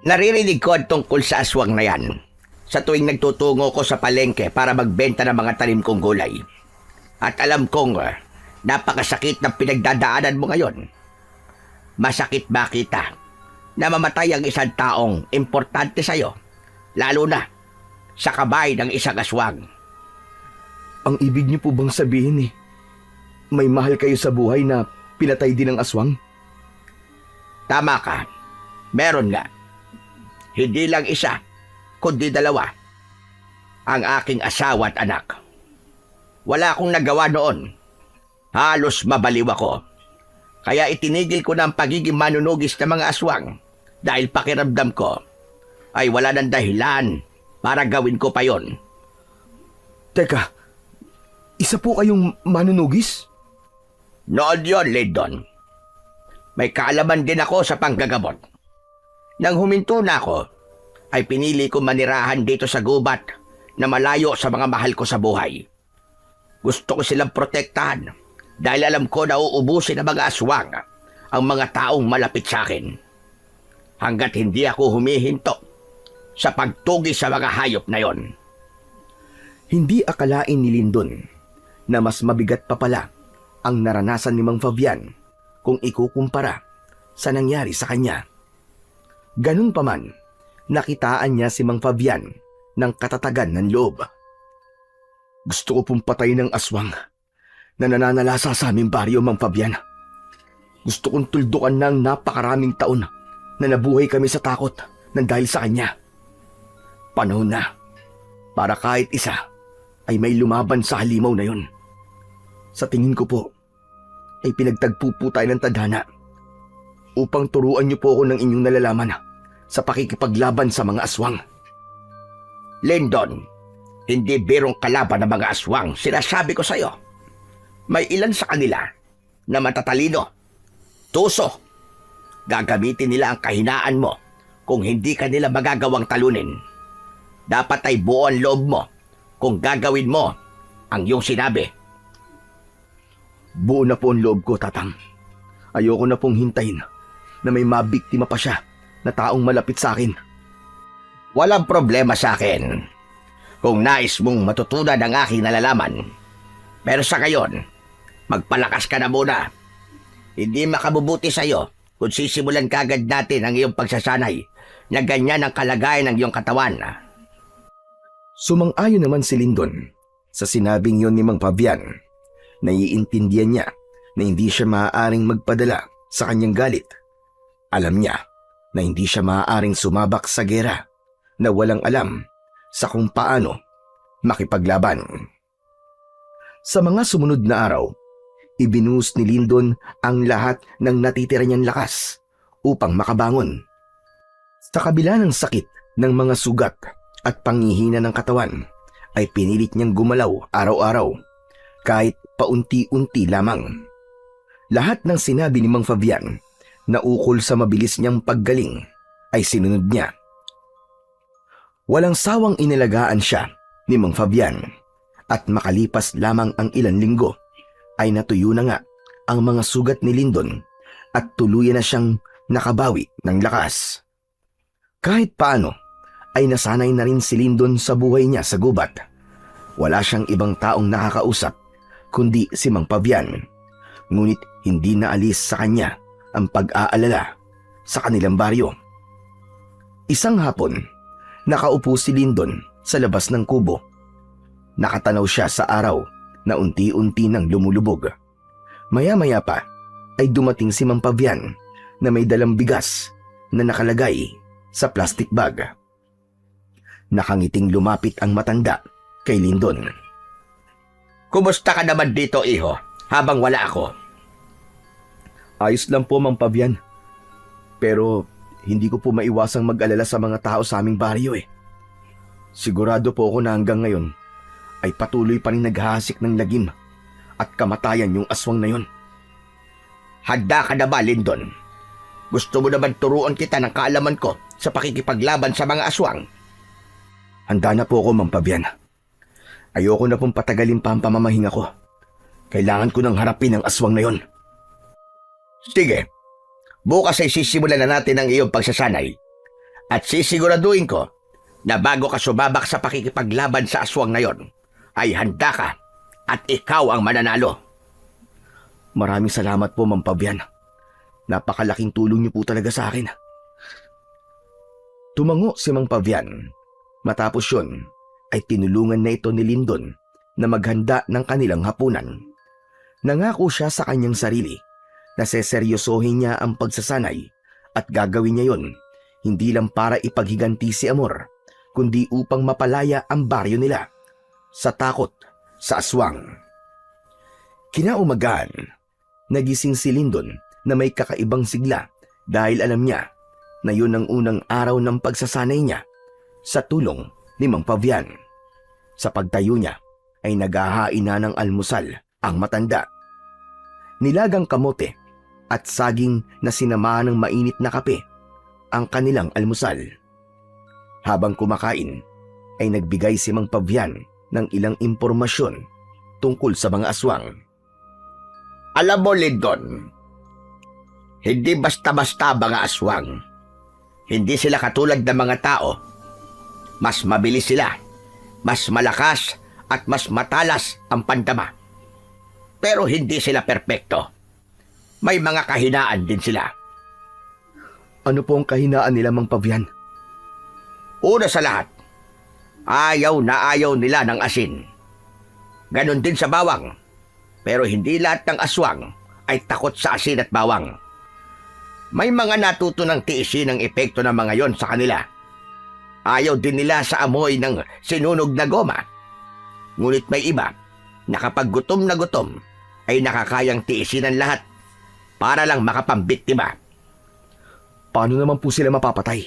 Naririnig ko ang tungkol sa aswang na yan sa tuwing nagtutungo ko sa palengke para magbenta ng mga tanim kong gulay. At alam kong napakasakit ng pinagdadaanan mo ngayon. Masakit makita na mamatay ang isang taong importante sa'yo, lalo na sa kamay ng isang aswang. Ang ibig niyo po bang sabihin may mahal kayo sa buhay na pinatay din ng aswang? Tama ka. Meron nga. Hindi lang isa, kundi dalawa. Ang aking asawa at anak. Wala akong nagawa noon. Halos mabaliw ako. Kaya itinigil ko na ang pagiging manunugis ng mga aswang dahil pakiramdam ko ay wala ng dahilan para gawin ko pa yon. Teka, isa po kayong manunugis? Noon yon, Lindon. May kaalaman din ako sa panggagamot. Nang huminto na ako, ay pinili ko manirahan dito sa gubat na malayo sa mga mahal ko sa buhay. Gusto ko silang protektahan dahil alam ko na uubusin ng mga aswang ang mga taong malapit sa akin. Hanggat hindi ako humihinto sa pagtugi sa mga hayop na yon. Hindi akalain ni Lindon na mas mabigat pa pala ang naranasan ni Mang Fabian kung ikukumpara sa nangyari sa kanya. Ganun pa man, nakitaan niya si Mang Fabian ng katatagan ng loob. Gusto ko pong patayin ng aswang na nananalasa sa aming baryo, Mang Fabian. Gusto kong tuldukan ng napakaraming taon na nabuhay kami sa takot nang dahil sa kanya. Panahon na para kahit isa ay may lumaban sa halimaw na yun. Sa tingin ko po, ay pinagtagpo po tayo ng tadhana upang turuan niyo po ako ng inyong nalalaman sa pakikipaglaban sa mga aswang. Lyndon, hindi birong kalaban ng mga aswang, sinasabi ko sa'yo. May ilan sa kanila na matatalino, tuso. Gagamitin nila ang kahinaan mo kung hindi ka nila magagawang talunin. Dapat ay buo ang loob mo kung gagawin mo ang iyong sinabi. Buo na po ang loob ko, Tatang. Ayoko na pong hintayin na may mabiktima pa siya na taong malapit sa akin. Walang problema sa akin kung nais mong matutunan ang aking nalalaman. Pero sa ngayon, magpalakas ka na muna. Hindi makabubuti sa'yo kung sisimulan kagad natin ang iyong pagsasanay na ganyan ang kalagayan ng iyong katawan. Sumang-ayon naman si Lyndon sa sinabing yon ni Mang Fabian. Naiintindihan niya na hindi siya maaaring magpadala sa kanyang galit. Alam niya na hindi siya maaaring sumabak sa gera na walang alam sa kung paano makipaglaban. Sa mga sumunod na araw, ibinuhos ni Lyndon ang lahat ng natitira niyang lakas upang makabangon. Sa kabila ng sakit ng mga sugat at panghihina ng katawan, ay pinilit niyang gumalaw araw-araw kahit paunti-unti lamang. Lahat ng sinabi ni Mang Fabian na ukol sa mabilis niyang paggaling ay sinunod niya. Walang sawang inalagaan siya ni Mang Fabian at makalipas lamang ang ilang linggo ay natuyo na nga ang mga sugat ni Lyndon at tuluyan na siyang nakabawi ng lakas. Kahit paano ay nasanay na rin si Lyndon sa buhay niya sa gubat. Wala siyang ibang taong nakakausap kundi si Mang Fabian, ngunit hindi naalis sa kanya ang pag-aalala sa kanilang baryo. Isang hapon, nakaupo si Lyndon sa labas ng kubo. Nakatanaw siya sa araw na unti-unti nang lumulubog. Maya-maya pa ay dumating si Mang Fabian na may dalang bigas na nakalagay sa plastic bag. Nakangiting lumapit ang matanda kay Lyndon. Kumusta ka naman dito, iho, habang wala ako? Ayos lang po, Mang Fabian. Pero hindi ko po maiwasang mag-alala sa mga tao sa aming baryo eh. Sigurado po ako na hanggang ngayon ay patuloy pa rin naghahasik ng lagim at kamatayan yung aswang na yon. Handa ka na ba, Lyndon? Gusto mo naman turuan kita ng kaalaman ko sa pakikipaglaban sa mga aswang? Handa na po ako, Mang Fabian. Ayoko na pong patagalin pa ang pamamahinga ko. Kailangan ko nang harapin ang aswang na yon. Sige, bukas ay sisimulan na natin ang iyong pagsasanay. At sisiguraduhin ko na bago ka sumabak sa pakikipaglaban sa aswang na yon, ay handa ka at ikaw ang mananalo. Maraming salamat po, Mang Fabian. Napakalaking tulong niyo po talaga sa akin. Tumango si Mang Fabian. Matapos yun, ay tinulungan na ito ni Lyndon na maghanda ng kanilang hapunan. Nangako siya sa kanyang sarili na seseryosohin niya ang pagsasanay at gagawin niya yon hindi lang para ipaghiganti si Amor, kundi upang mapalaya ang baryo nila sa takot sa aswang. Kinaumagahan, nagising si Lyndon na may kakaibang sigla dahil alam niya na yun ang unang araw ng pagsasanay niya sa tulong ni Mang Fabian. Sa pagtayo niya ay naghahain na ng almusal ang matanda. Nilagang kamote at saging na sinamahan ng mainit na kape ang kanilang almusal. Habang kumakain ay nagbigay si Mang Fabian ng ilang impormasyon tungkol sa mga aswang. Alam mo, Lyndon, hindi basta-basta mga aswang. Hindi sila katulad ng mga tao. Mas mabilis sila, mas malakas at mas matalas ang pandama. Pero hindi sila perpekto. May mga kahinaan din sila. Ano po ang kahinaan nila, Mang Fabian? Una sa lahat, ayaw na ayaw nila ng asin. Ganon din sa bawang. Pero hindi lahat ng aswang ay takot sa asin at bawang. May mga natuto ng tiisin ang epekto ng mga yon sa kanila. Ayaw din nila sa amoy ng sinunog na goma. Ngunit may iba na kapag gutom na gutom ay nakakayang tiisin ang lahat para lang makapambiktima. Paano naman po sila mapapatay?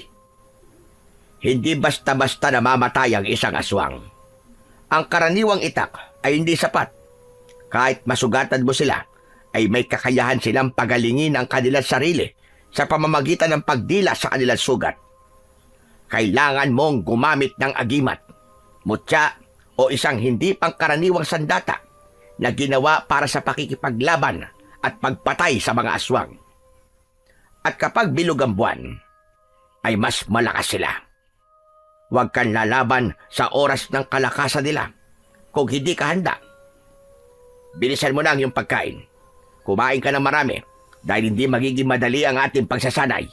Hindi basta-basta namamatay ang isang aswang. Ang karaniwang itak ay hindi sapat. Kahit masugatan mo sila, ay may kakayahan silang pagalingin ang kanilang sarili sa pamamagitan ng pagdila sa kanilang sugat. Kailangan mong gumamit ng agimat, mutya o isang hindi pangkaraniwang sandata na ginawa para sa pakikipaglaban at pagpatay sa mga aswang. At kapag bilog ang buwan, ay mas malakas sila. Huwag kang lalaban sa oras ng kalakasan nila kung hindi ka handa. Bilisan mo na ang iyong pagkain. Kumain ka ng marami dahil hindi magiging madali ang ating pagsasanay.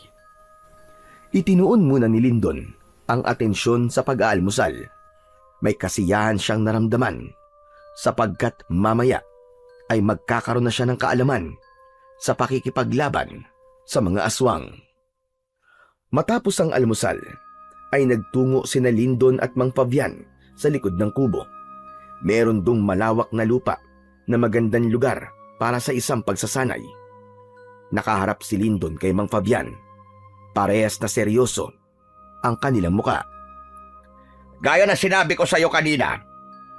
Itinuon muna ni Lindon ang atensyon sa pag-aalmusal. May kasiyahan siyang naramdaman sapagkat mamaya ay magkakaroon na siya ng kaalaman sa pakikipaglaban sa mga aswang. Matapos ang almusal, ay nagtungo sina Lindon at Mang Fabian sa likod ng kubo. Meron dong malawak na lupa na magandang lugar para sa isang pagsasanay. Nakaharap si Lindon kay Mang Fabian. Parehas na seryoso ang kanilang muka. Gaya na sinabi ko sa iyo kanina,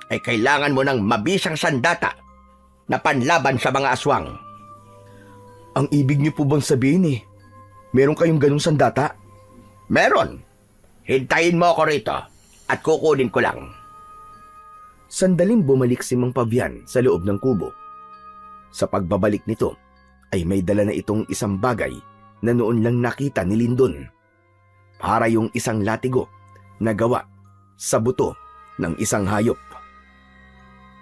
ay kailangan mo ng mabisang sandata na panlaban sa mga aswang. Ang ibig niyo po bang sabihin meron kayong ganung sandata? Meron. Hintayin mo ako rito at kukunin ko lang. Sandaling bumalik si Mang Fabian sa loob ng kubo. Sa pagbabalik nito, ay may dala na itong isang bagay na noon lang nakita ni Lindon. Para yung isang latigo na gawa sa buto ng isang hayop.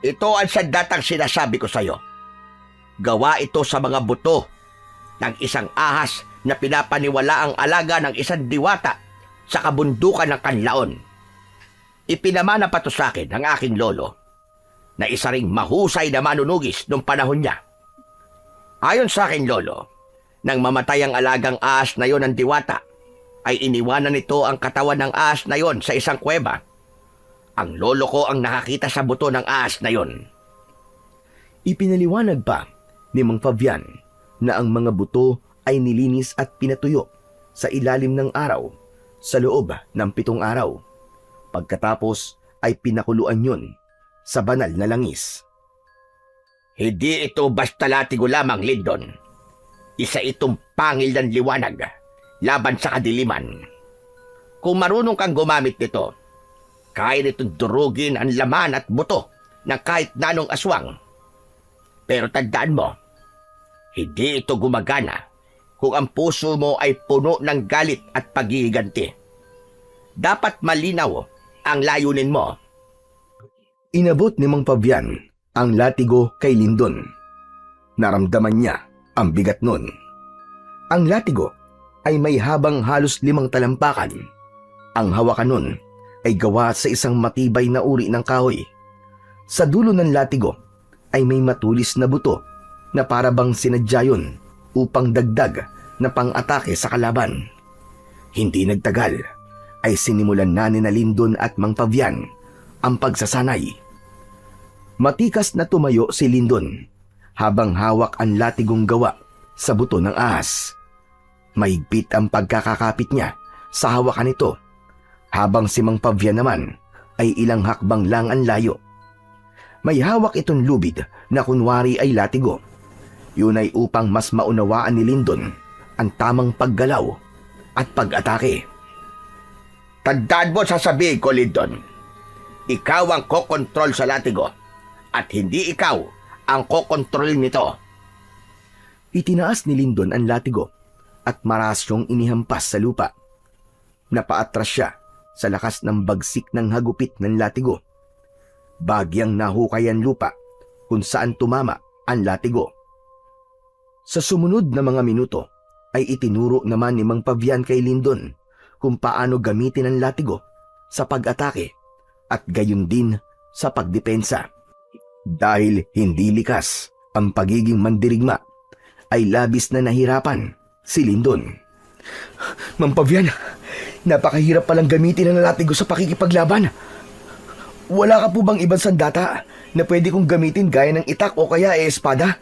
Ito ang sandatang sinasabi ko sa iyo. Gawa ito sa mga buto ng isang ahas na pinapaniwala ang alaga ng isang diwata sa kabundukan ng Kanlaon. Ipinamana pa to sa akin ng aking lolo na isa ring mahusay na manunugis noong panahon niya. Ayon sa aking lolo, nang mamatay ang alagang ahas na yon ng diwata, ay iniwanan nito ang katawan ng ahas na yon sa isang kuweba. Ang lolo ko ang nakakita sa buto ng ahas na yon. Ipinaliwanag pa ni Mang Fabian na ang mga buto ay nilinis at pinatuyo sa ilalim ng araw sa loob ng 7 araw. Pagkatapos ay pinakuluan yun sa banal na langis. Hindi ito basta latigo lamang, Lindon. Isa itong pangil ng liwanag laban sa kadiliman. Kung marunong kang gumamit nito, kaya nitong durugin ang laman at buto ng kahit nanong aswang. Pero tandaan mo, hindi ito gumagana kung ang puso mo ay puno ng galit at paghihiganti. Dapat malinaw ang layunin mo. Inabot ni Mang Fabian ang latigo kay Lindon. Naramdaman niya ang bigat nun. Ang latigo ay may habang halos 5 talampakan. Ang hawakan nun ay gawa sa isang matibay na uri ng kahoy. Sa dulo ng latigo ay may matulis na buto na para bang sinadya yun upang dagdag na pang-atake sa kalaban. Hindi nagtagal ay sinimulan na ni Lindon at Mang Fabian ang pagsasanay. Matikas na tumayo si Lindon habang hawak ang latigong gawa sa buto ng ahas. Mahigpit ang pagkakakapit niya sa hawakan nito, habang si Mang Fabian naman ay ilang hakbang lang ang layo. May hawak itong lubid na kunwari ay latigo. Yun ay upang mas maunawaan ni Lindon ang tamang paggalaw at pag-atake. Tandaan mo sasabihin ko, Lindon. Ikaw ang kokontrol sa latigo at hindi ikaw ang kokontrol nito. Itinaas ni Lindon ang latigo at marasyong inihampas sa lupa. Napaatras siya sa lakas ng bagsik ng hagupit ng latigo. Bagyang nahukay ang lupa kung saan tumama ang latigo. Sa sumunod na mga minuto ay itinuro naman ni Mang Fabian kay Lindon kung paano gamitin ang latigo sa pag-atake at gayon din sa pagdepensa. Dahil hindi likas ang pagiging mandirigma, ay labis na nahirapan si Lindon. Mang Pavian, napakahirap palang gamitin ang latigo sa pakikipaglaban. Wala ka po bang ibang sandata na pwede kong gamitin gaya ng itak o kaya espada?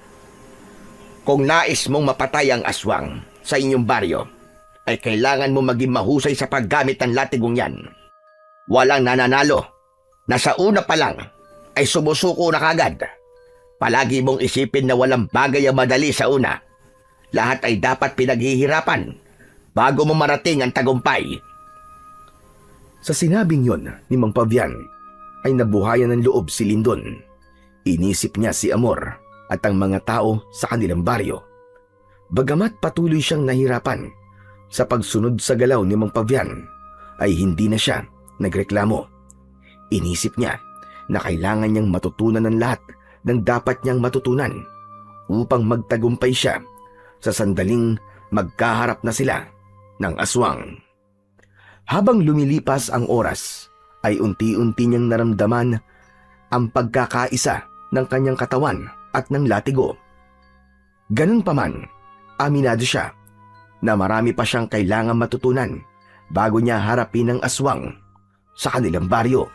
Kung nais mong mapatay ang aswang sa inyong baryo, ay kailangan mo maging mahusay sa paggamit ng latigong yan. Walang nananalo na sa una pa lang ay sumusuko na kagad. Palagi mong isipin na walang bagay ang madali sa una. Lahat ay dapat pinaghihirapan bago mo marating ang tagumpay. Sa sinabing yon ni Mang Pavian, ay nabuhayan ng loob si Lindon. Inisip niya si Amor at ang mga tao sa kanilang baryo. Bagamat patuloy siyang nahirapan sa pagsunod sa galaw ni Mang Pavian, ay hindi na siya nagreklamo. Inisip niya na kailangan niyang matutunan ng lahat ng dapat niyang matutunan upang magtagumpay siya sa sandaling magkaharap na sila ng aswang. Habang lumilipas ang oras, ay unti-unti niyang naramdaman ang pagkakaisa ng kanyang katawan at ng latigo. Ganun pa man, aminado siya na marami pa siyang kailangan matutunan bago niya harapin ang aswang sa kanilang baryo.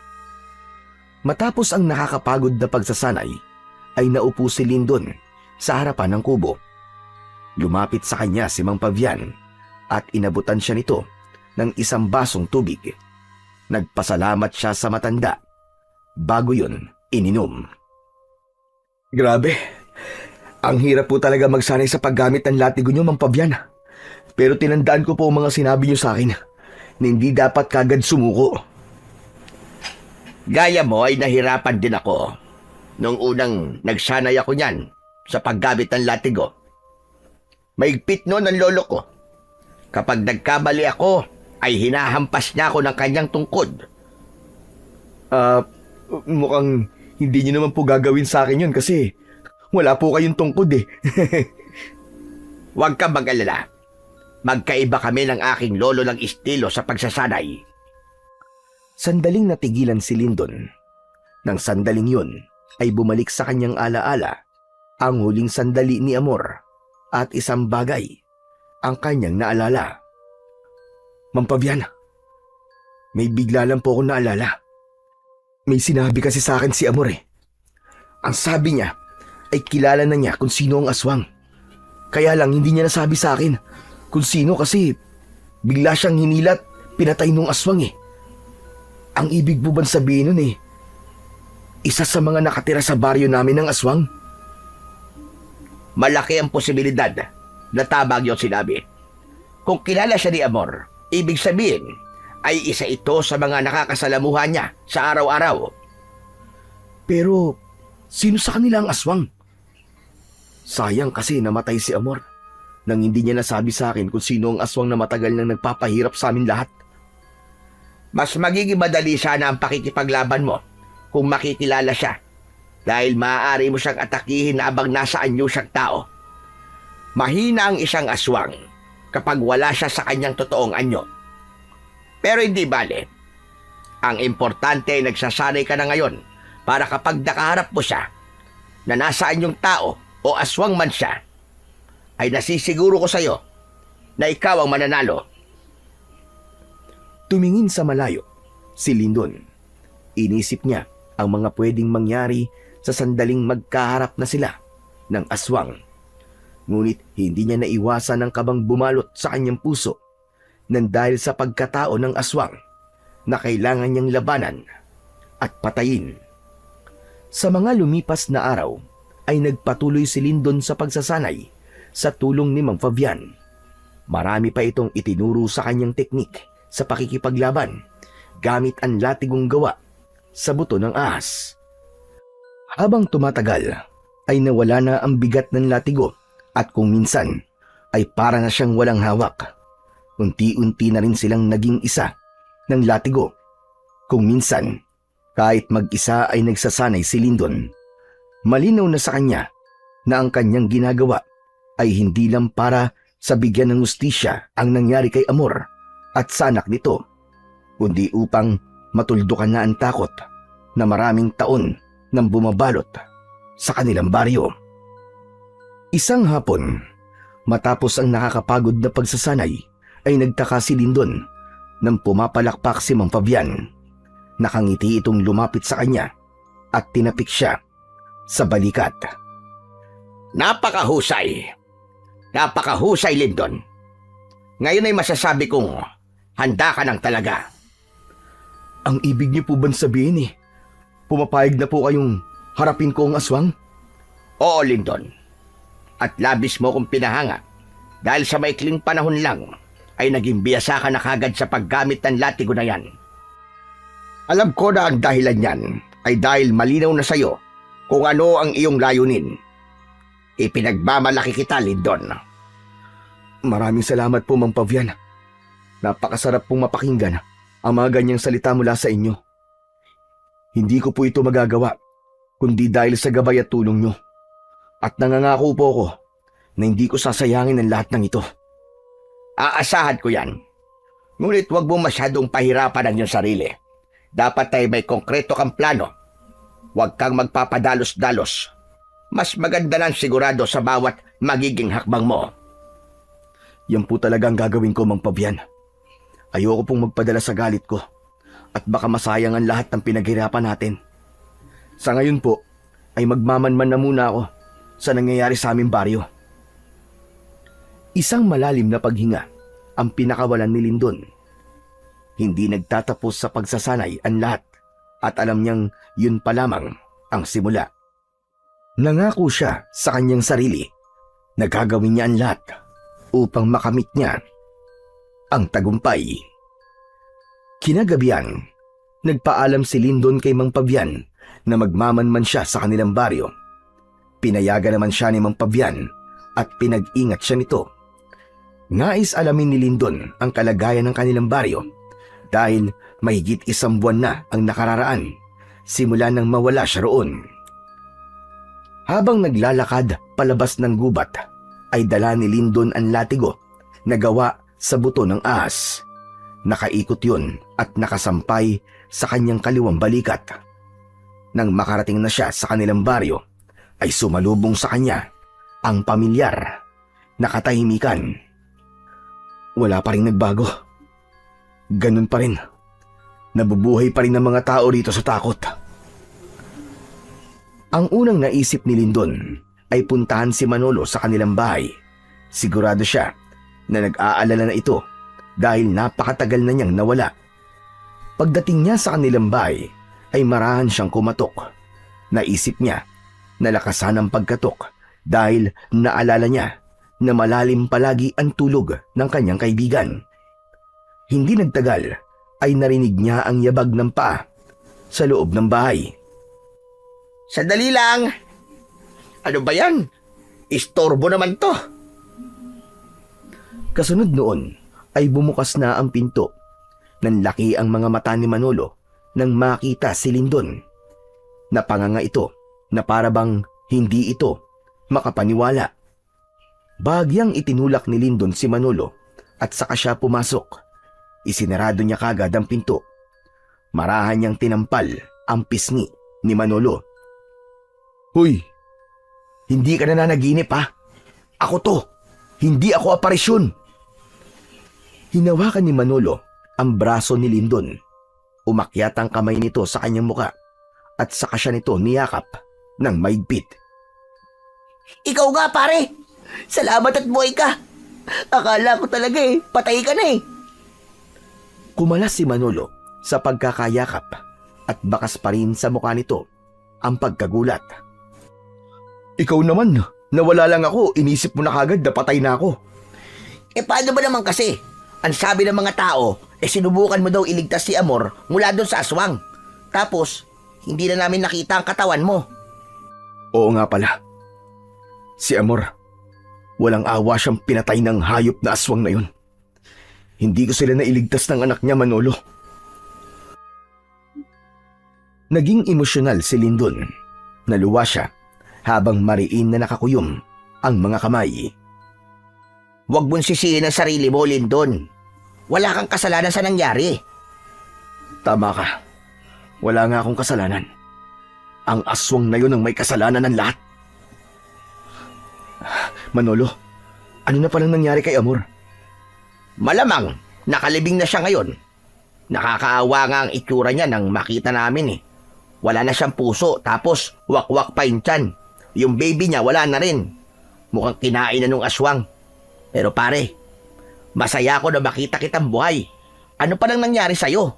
Matapos ang nakakapagod na pagsasanay, ay naupo si Lindon sa harapan ng kubo. Lumapit sa kanya si Mang Pavian at inabutan siya nito ng isang basong tubig. Nagpasalamat siya sa matanda. Bago yun, ininom. Grabe, ang hirap po talaga magsanay sa paggamit ng latigo niyo, Mang Pavian. Pero tinandaan ko po ang mga sinabi niyo sa akin na hindi dapat kagad sumuko. Gaya mo ay nahirapan din ako nung unang nagsanay ako niyan sa paggamit ng latigo. Maigpit noon ang lolo ko. Kapag nagkamali ako, ay hinahampas niya ako ng kanyang tungkod. Mukhang hindi niyo naman po gagawin sa akin yun kasi wala po kayong tungkod eh. Huwag ka mag-alala. Magkaiba kami ng aking lolo ng estilo sa pagsasanay. Sandaling natigilan si Lindon. Nang sandaling yun, ay bumalik sa kanyang alaala ang huling sandali ni Amor at isang bagay ang kanyang naalala. Mang Pavian, may bigla lang po akong naalala. May sinabi kasi sa akin si Amor eh. Ang sabi niya ay kilala na niya kung sino ang aswang. Kaya lang hindi niya nasabi sa akin kung sino kasi bigla siyang hinilat, pinatay nung aswang eh. Ang ibig po bang sabihin nun eh, isa sa mga nakatira sa baryo namin ng aswang? Malaki ang posibilidad na tabag yung sinabi. Kung kilala siya ni Amor, ibig sabihin ay isa ito sa mga nakakasalamuhan niya sa araw-araw. Pero sino sa kanila ang aswang? Sayang kasi namatay si Amor nang hindi niya nasabi sa akin kung sino ang aswang na matagal nang nagpapahirap sa amin lahat. Mas magiging madali sana ang pakikipaglaban mo kung makikilala siya dahil maaari mo siyang atakihin na abang nasa anyo siyang tao. Mahina ang isang aswang kapag wala siya sa kanyang totoong anyo. Pero hindi bale. Ang importante ay nagsasanay ka na ngayon para kapag nakaharap mo siya na nasa anyong tao o aswang man siya, ay nasisiguro ko sa iyo na ikaw ang mananalo. Tumingin sa malayo si Lindon. Inisip niya ang mga pwedeng mangyari sa sandaling magkaharap na sila ng aswang. Ngunit hindi niya naiwasan ang kabang bumalot sa kanyang puso nang dahil sa pagkatao ng aswang na kailangan niyang labanan at patayin. Sa mga lumipas na araw ay nagpatuloy si Lindon sa pagsasanay sa tulong ni Mang Fabian. Marami pa itong itinuro sa kanyang teknik sa pakikipaglaban gamit ang latigong gawa sa buto ng ahas. Habang tumatagal ay nawala na ang bigat ng latigo at kung minsan ay para na siyang walang hawak. Unti-unti na rin silang naging isa ng latigo. Kung minsan, kahit mag-isa ay nagsasanay si Lindon, malinaw na sa kanya na ang kanyang ginagawa ay hindi lang para sa bigyan ng hustisya ang nangyari kay Amor at sa anak nito, kundi upang matuldukan na ang takot na maraming taon nang bumabalot sa kanilang baryo. Isang hapon, matapos ang nakakapagod na pagsasanay, ay nagtaka si Lindon nang pumapalakpak si Mang Fabian. Nakangiti itong lumapit sa kanya at tinapik siya sa balikat. Napakahusay! Napakahusay, Lindon. Ngayon ay masasabi kong handa ka ng talaga. Ang ibig niyo po bang sabihin pumapayag na po kayong harapin ko ang aswang? Oo, Lindon. At labis mo kong pinahanga dahil sa maikling panahon lang ay naging biyasa ka na kagad sa paggamit ng latigo na yan. Alam ko na ang dahilan niyan ay dahil malinaw na sa'yo kung ano ang iyong layunin. Ipinagmamalaki kita, Lindon. Maraming salamat po, Mang Fabian. Napakasarap pong mapakinggan ang mga ganyang salita mula sa inyo. Hindi ko po ito magagawa kundi dahil sa gabay at tulong nyo. At nangangako po ako na hindi ko sasayangin ang lahat ng ito. Aasahan ko yan. Ngunit huwag mo masyadong pahirapan ang iyong sarili. Dapat ay may konkreto kang plano. Huwag kang magpapadalos-dalos. Mas maganda nang sigurado sa bawat magiging hakbang mo. Yan po talaga ang gagawin ko, Mang Fabian. Ayoko pong magpadala sa galit ko at baka masayang ang lahat ng pinaghirapan natin. Sa ngayon po, ay magmamanman na muna ako sa nangyayari sa aming baryo. Isang malalim na paghinga ang pinakawalan ni Lindon. Hindi nagtatapos sa pagsasanay ang lahat at alam niyang yun pa lamang ang simula. Nangako siya sa kanyang sarili na gagawin niya ang lahat upang makamit niya ang tagumpay. Kinagabihan, nagpaalam si Lindon kay Mang Fabian na magmamanman siya sa kanilang baryo. Pinayagan naman siya ni Mang Fabian at pinag-ingat siya nito. Nais alamin ni Lindon ang kalagayan ng kanilang baryo dahil mahigit 1 buwan na ang nakararaan simula nang mawala siya roon. Habang naglalakad palabas ng gubat, ay dala ni Lindon ang latigo na gawa sa buto ng ahas. Nakaikot yun at nakasampay sa kanyang kaliwang balikat. Nang makarating na siya sa kanilang baryo, ay sumalubong sa kanya ang pamilyar na katahimikan. Wala pa rin nagbago. Ganun pa rin. Nabubuhay pa rin ang mga tao rito sa takot. Ang unang naisip ni Lindon ay puntahan si Manolo sa kanilang bahay. Sigurado siya na nag-aalala na ito dahil napakatagal na niyang nawala. Pagdating niya sa kanilang bahay ay marahan siyang kumatok. Naisip niya na lakasan ang pagkatok dahil naalala niya na malalim palagi ang tulog ng kanyang kaibigan. Hindi nagtagal ay narinig niya ang yabag ng paa sa loob ng bahay. Sandali lang! Ano ba yan? Istorbo naman to! Kasunod noon ay bumukas na ang pinto. Nanlaki ang mga mata ni Manolo nang makita si Lindon. Napanganga ito na parabang hindi ito makapaniwala. Bahagyang itinulak ni Lindon si Manolo at saka siya pumasok. Isinarado niya kagad ang pinto. Marahan niyang tinampal ang pisngi ni Manolo. Hoy, Hindi ka na nanaginip ha? Ako to, hindi ako aparisyon. Hinawakan ni Manolo ang braso ni Lindon. Umakyat ang kamay nito sa kanyang muka at saka siya nito niyakap ng maigpit. Ikaw nga pare! Salamat at buhay ka! Akala ko talaga patay ka na Kumalas si Manolo sa pagkakayakap at bakas pa rin sa mukha nito ang pagkagulat. ikaw naman, nawala lang ako, inisip mo na kagad na patay na ako. Paano ba naman kasi? Ang sabi ng mga tao, sinubukan mo daw iligtas si Amor mula doon sa aswang. Tapos, hindi na namin nakita ang katawan mo. Oo nga pala. Si Amor, walang awa siyang pinatay ng hayop na aswang na yun. Hindi ko sila nailigtas ng anak niya, Manolo. Naging emosyonal si Lindon. Naluwa siya habang mariin na nakakuyom ang mga kamay. Huwag mong sisihin ang sarili mo, Lindon. Wala kang kasalanan sa nangyari. Tama ka. Wala nga akong kasalanan. Ang aswang na yon ang may kasalanan ng lahat. Manolo, ano na palang nangyari kay Amor? Malamang, nakalibing na siya ngayon. Nakakaawa nga ang itsura niya nang makita namin eh. Wala na siyang puso, tapos wakwak pa yung tiyan. Yung baby niya wala na rin. Mukhang kinain na nung aswang. Pero pare, masaya ako na makita kitang buhay. Ano pa lang nangyari sa'yo?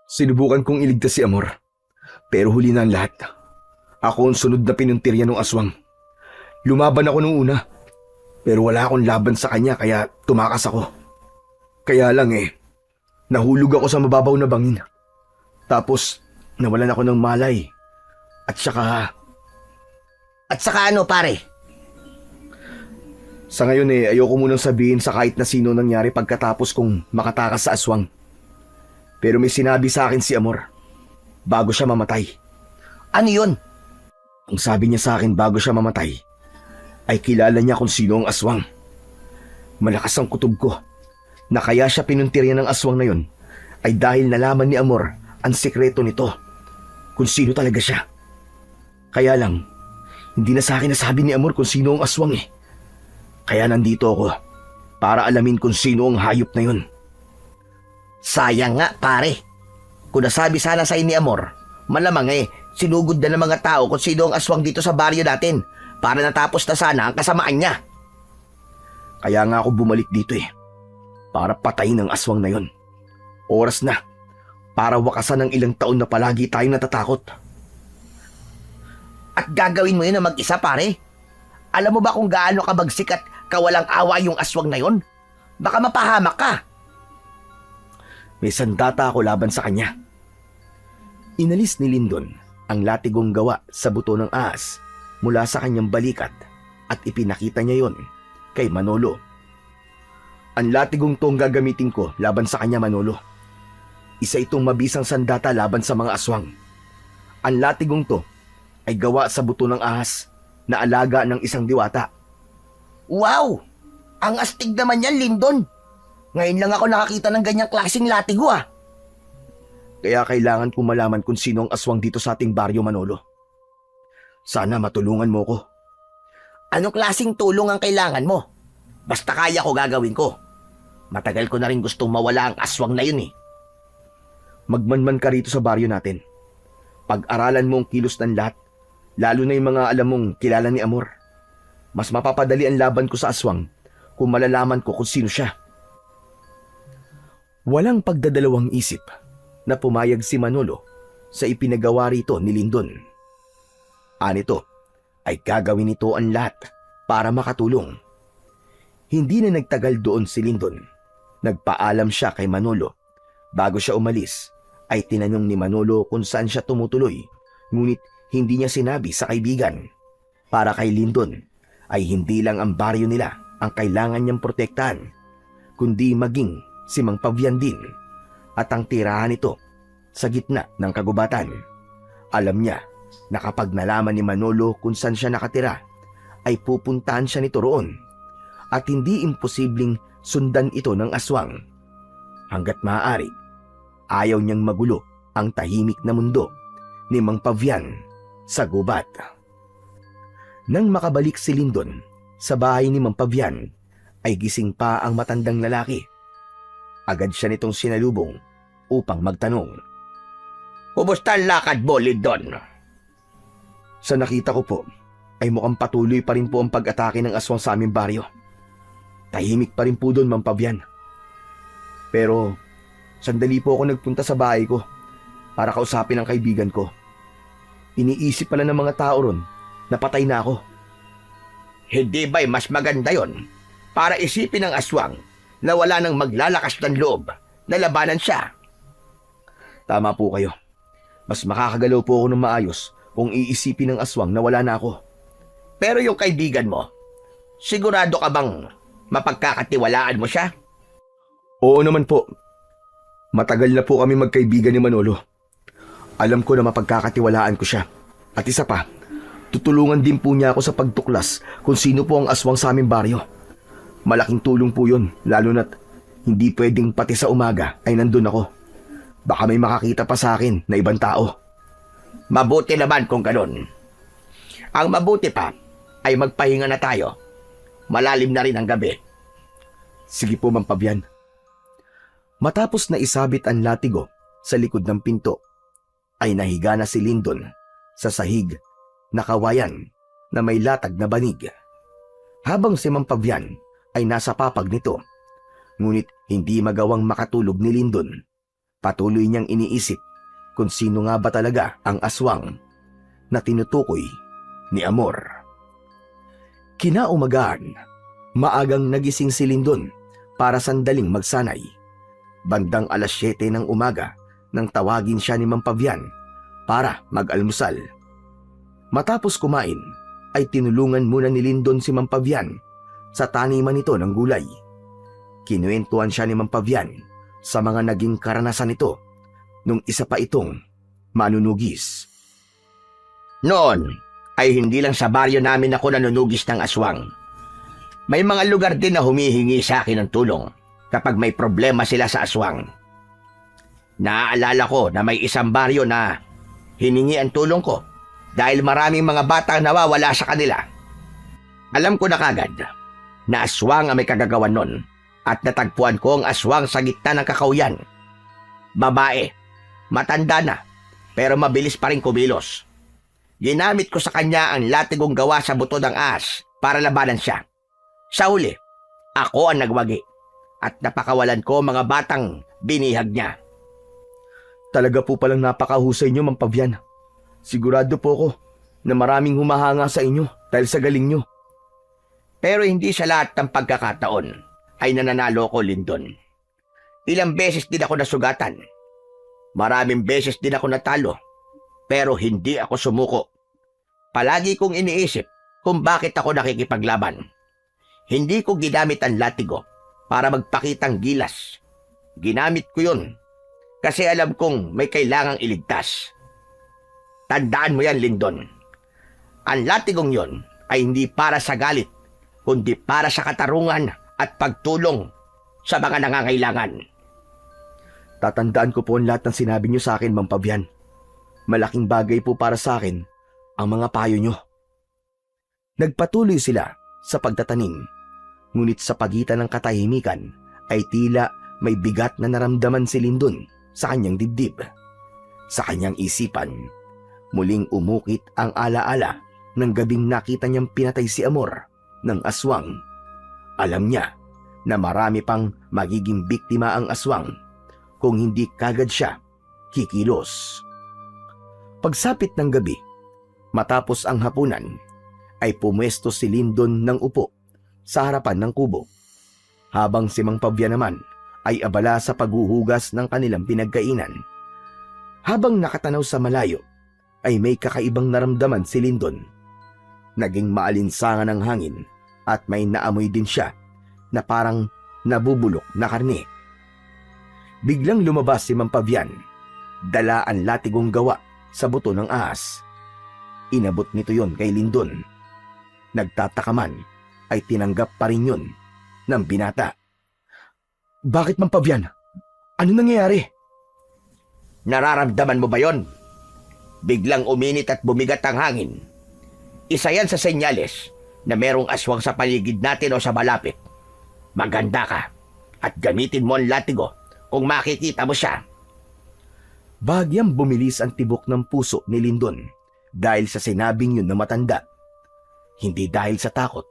Sinubukan kong iligtas si Amor. Pero huli na ang lahat. Ako ang sunod na pinuntirya ng aswang. Lumaban ako nung una. Pero wala akong laban sa kanya kaya tumakas ako. Kaya lang nahulog ako sa mababaw na bangin. Tapos nawalan ako ng malay. At saka ano pare? sa ngayon ayoko munang sabihin sa kahit na sino nangyari pagkatapos kong makatakas sa aswang. Pero may sinabi sa akin si Amor bago siya mamatay. Ano yun? Ang sabi niya sa akin bago siya mamatay ay kilala niya kung sino ang aswang. Malakas ang kutob ko na kaya siya pinuntirya ng aswang na yon ay dahil nalaman ni Amor ang sikreto nito kung sino talaga siya. Kaya lang, hindi na sa akin nasabi ni Amor kung sino ang aswang Kaya nandito ako para alamin kung sino ang hayop na yun. Sayang nga pare. Kung nasabi sana sa ni Amor, malamang sinugod na ng mga tao kung sino ang aswang dito sa baryo natin para natapos na sana ang kasamaan niya. Kaya nga ako bumalik dito para patayin ang aswang na yon. Oras na para wakasan ng ilang taon na palagi tayong natatakot. At gagawin mo yun na mag-isa pare? Alam mo ba kung gaano kabagsik at kawalang awa yung aswang na yon? Baka mapahamak ka. May sandata ako laban sa kanya. Inalis ni Lindon ang latigong gawa sa buto ng ahas mula sa kanyang balikat at ipinakita niya yon kay Manolo. Ang latigong to ang gagamitin ko laban sa kanya, Manolo. Isa itong mabisang sandata laban sa mga aswang. Ang latigong to ay gawa sa buto ng ahas na alaga ng isang diwata. Wow! Ang astig naman yan, Lindon. Ngayon lang ako nakakita ng ganyang klaseng latigo Kaya kailangan kong malaman kung sino ang aswang dito sa ating baryo, Manolo. Sana matulungan mo ko. Anong klaseng tulong ang kailangan mo? Basta kaya ko gagawin ko. Matagal ko na rin gustong mawala ang aswang na yun Magmanman ka rito sa baryo natin. Pag-aralan mo ang kilos ng lahat, lalo na yung mga alam mong kilala ni Amor. Mas mapapadali ang laban ko sa aswang kung malalaman ko kung sino siya. Walang pagdadalawang isip na pumayag si Manolo sa ipinagawa rito ni Lindon. Anito ay gagawin nito ang lahat para makatulong. Hindi na nagtagal doon si Lindon. Nagpaalam siya kay Manolo. Bago siya umalis, ay tinanong ni Manolo kung saan siya tumutuloy, ngunit hindi niya sinabi sa kaibigan. Para kay Lindon, ay hindi lang ang baryo nila ang kailangan niyang protektahan, kundi maging si Mang Pavian din at ang tirahan nito sa gitna ng kagubatan. Alam niya na kapag nalaman ni Manolo kung saan siya nakatira, ay pupuntahan siya nito roon at hindi imposibleng sundan ito ng aswang. Hanggat maaari, ayaw niyang magulo ang tahimik na mundo ni Mang Pavian sa gubat. Nang makabalik si Lindon sa bahay ni Mang Pavian, ay gising pa ang matandang lalaki. Agad siya nitong sinalubong upang magtanong. Kumusta ang lakad mo, Lindon? Sa nakita ko po, ay mukhang patuloy pa rin po ang pag-atake ng aswang sa aming baryo. Tahimik pa rin po doon, Mang Pavian. Pero sandali po ako nagpunta sa bahay ko para kausapin ang kaibigan ko. Iniisip pala ng mga tao ron na patay na ako. Hindi ba'y mas maganda yon para isipin ng aswang na wala nang maglalakas ng loob na labanan siya? Tama po kayo. Mas makakagalaw po ako ng maayos kung iisipin ng aswang na wala na ako. Pero yung kaibigan mo, sigurado ka bang mapagkakatiwalaan mo siya? Oo naman po. Matagal na po kami magkaibigan ni Manolo. Alam ko na mapagkakatiwalaan ko siya. At isa pa, tutulungan din po niya ako sa pagtuklas kung sino po ang aswang sa aming baryo. Malaking tulong po yun, lalo na't hindi pwedeng pati sa umaga ay nandun ako. Baka may makakita pa sa akin na ibang tao. Mabuti naman kung ganun. Ang mabuti pa ay magpahinga na tayo. Malalim na rin ang gabi. Sige po, Mang Pabian. Matapos na isabit ang latigo sa likod ng pinto, ay nahiga na si Lindon sa sahig na kawayan na may latag na banig. Habang si Mang Pabian ay nasa papag nito, ngunit hindi magawang makatulog ni Lindon. Patuloy niyang iniisip kung sino nga ba talaga ang aswang na tinutukoy ni Amor. Kinaumagahan, maagang nagising si Lindon para sandaling magsanay. Bandang 7:00 ng umaga nang tawagin siya ni Mang Pabian para mag-almusal. Matapos kumain, ay tinulungan muna ni Lindon si Mang Pabian sa taniman nito ng gulay. Kinuwentuhan siya ni Mang Pabian sa mga naging karanasan nito nung isa pa itong manunugis. Noon ay hindi lang sa baryo namin ako nanunugis ng aswang. May mga lugar din na humihingi sa akin ng tulong kapag may problema sila sa aswang. Naaalala ko na may isang baryo na hiningi ang tulong ko dahil maraming mga batang nawawala sa kanila. Alam ko na kagad na aswang ang may kagagawan nun at natagpuan ko ang aswang sa gitna ng kakauyan. Babae, matanda na pero mabilis pa rin kumilos. Ginamit ko sa kanya ang latigong gawa sa buto ng ahas para labanan siya. Sa huli, ako ang nagwagi at napakawalan ko mga batang binihag niya. Talaga po palang napakahusay niyo, Mang Pabian. Sigurado po ako na maraming humahanga sa inyo dahil sa galing niyo. Pero hindi sa lahat ng pagkakataon ay nananalo ko, Lindon. Ilang beses din ako nasugatan. Maraming beses din ako natalo. Pero hindi ako sumuko. Palagi kong iniisip kung bakit ako nakikipaglaban. Hindi ko ginamit ang latigo para magpakitang gilas. Ginamit ko yun kasi alam kong may kailangang iligtas. Tandaan mo yan, Lindon. Ang latigong yon ay hindi para sa galit, kundi para sa katarungan at pagtulong sa mga nangangailangan. Tatandaan ko po ang lahat ng sinabi niyo sa akin, Mang Pabian. Malaking bagay po para sa akin ang mga payo niyo. Nagpatuloy sila sa pagtatanim, ngunit sa pagitan ng katahimikan ay tila may bigat na naramdaman si Lindon sa kanyang dibdib. Sa kanyang isipan, muling umukit ang alaala ng gabing nakita niyang pinatay si Amor ng aswang. Alam niya na marami pang magiging biktima ang aswang kung hindi kagad siya kikilos. Pagsapit ng gabi, matapos ang hapunan, ay pumwesto si Lindon ng upo sa harapan ng kubo, habang si Mang Pabian naman ay abala sa paghuhugas ng kanilang pinagkainan. Habang nakatanaw sa malayo, ay may kakaibang naramdaman si Lindon. Naging maalinsangan ang hangin at may naamoy din siya na parang nabubulok na karne. Biglang lumabas si Mang Pabian, dala ang latigong gawa sa buto ng ahas. Inabot nito yon kay Lindon. Nagtataka man ay tinanggap pa rin yun ng binata. Bakit, Mang Pabian? Ano nangyayari? Nararamdaman mo ba yon? Biglang uminit at bumigat ang hangin. Isa yan sa senyales na merong aswang sa paligid natin o sa malapit. Maganda ka at gamitin mo ang latigo kung makikita mo siya. Bahagyang bumilis ang tibok ng puso ni Lindon dahil sa sinabing yun na matanda. Hindi dahil sa takot,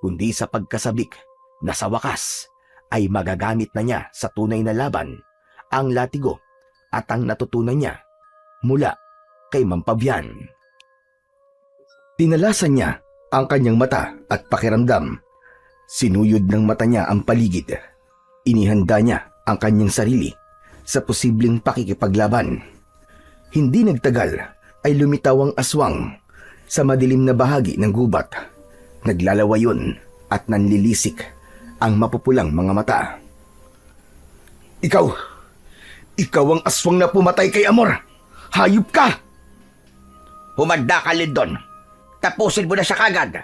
kundi sa pagkasabik na sa wakas ay magagamit na niya sa tunay na laban ang latigo at ang natutunan niya mula kay Mang Pabian. Tinalasan niya ang kanyang mata at pakiramdam. Sinuyod ng mata niya ang paligid. Inihanda niya ang kanyang sarili sa posibleng pakikipaglaban. Hindi nagtagal ay lumitaw ang aswang sa madilim na bahagi ng gubat. Naglalawayon at nanlilisik ang mapupulang mga mata. Ikaw ang aswang na pumatay kay Amor! Hayop ka! Humanda ka, Lindon. Tapusin mo na siya kagad.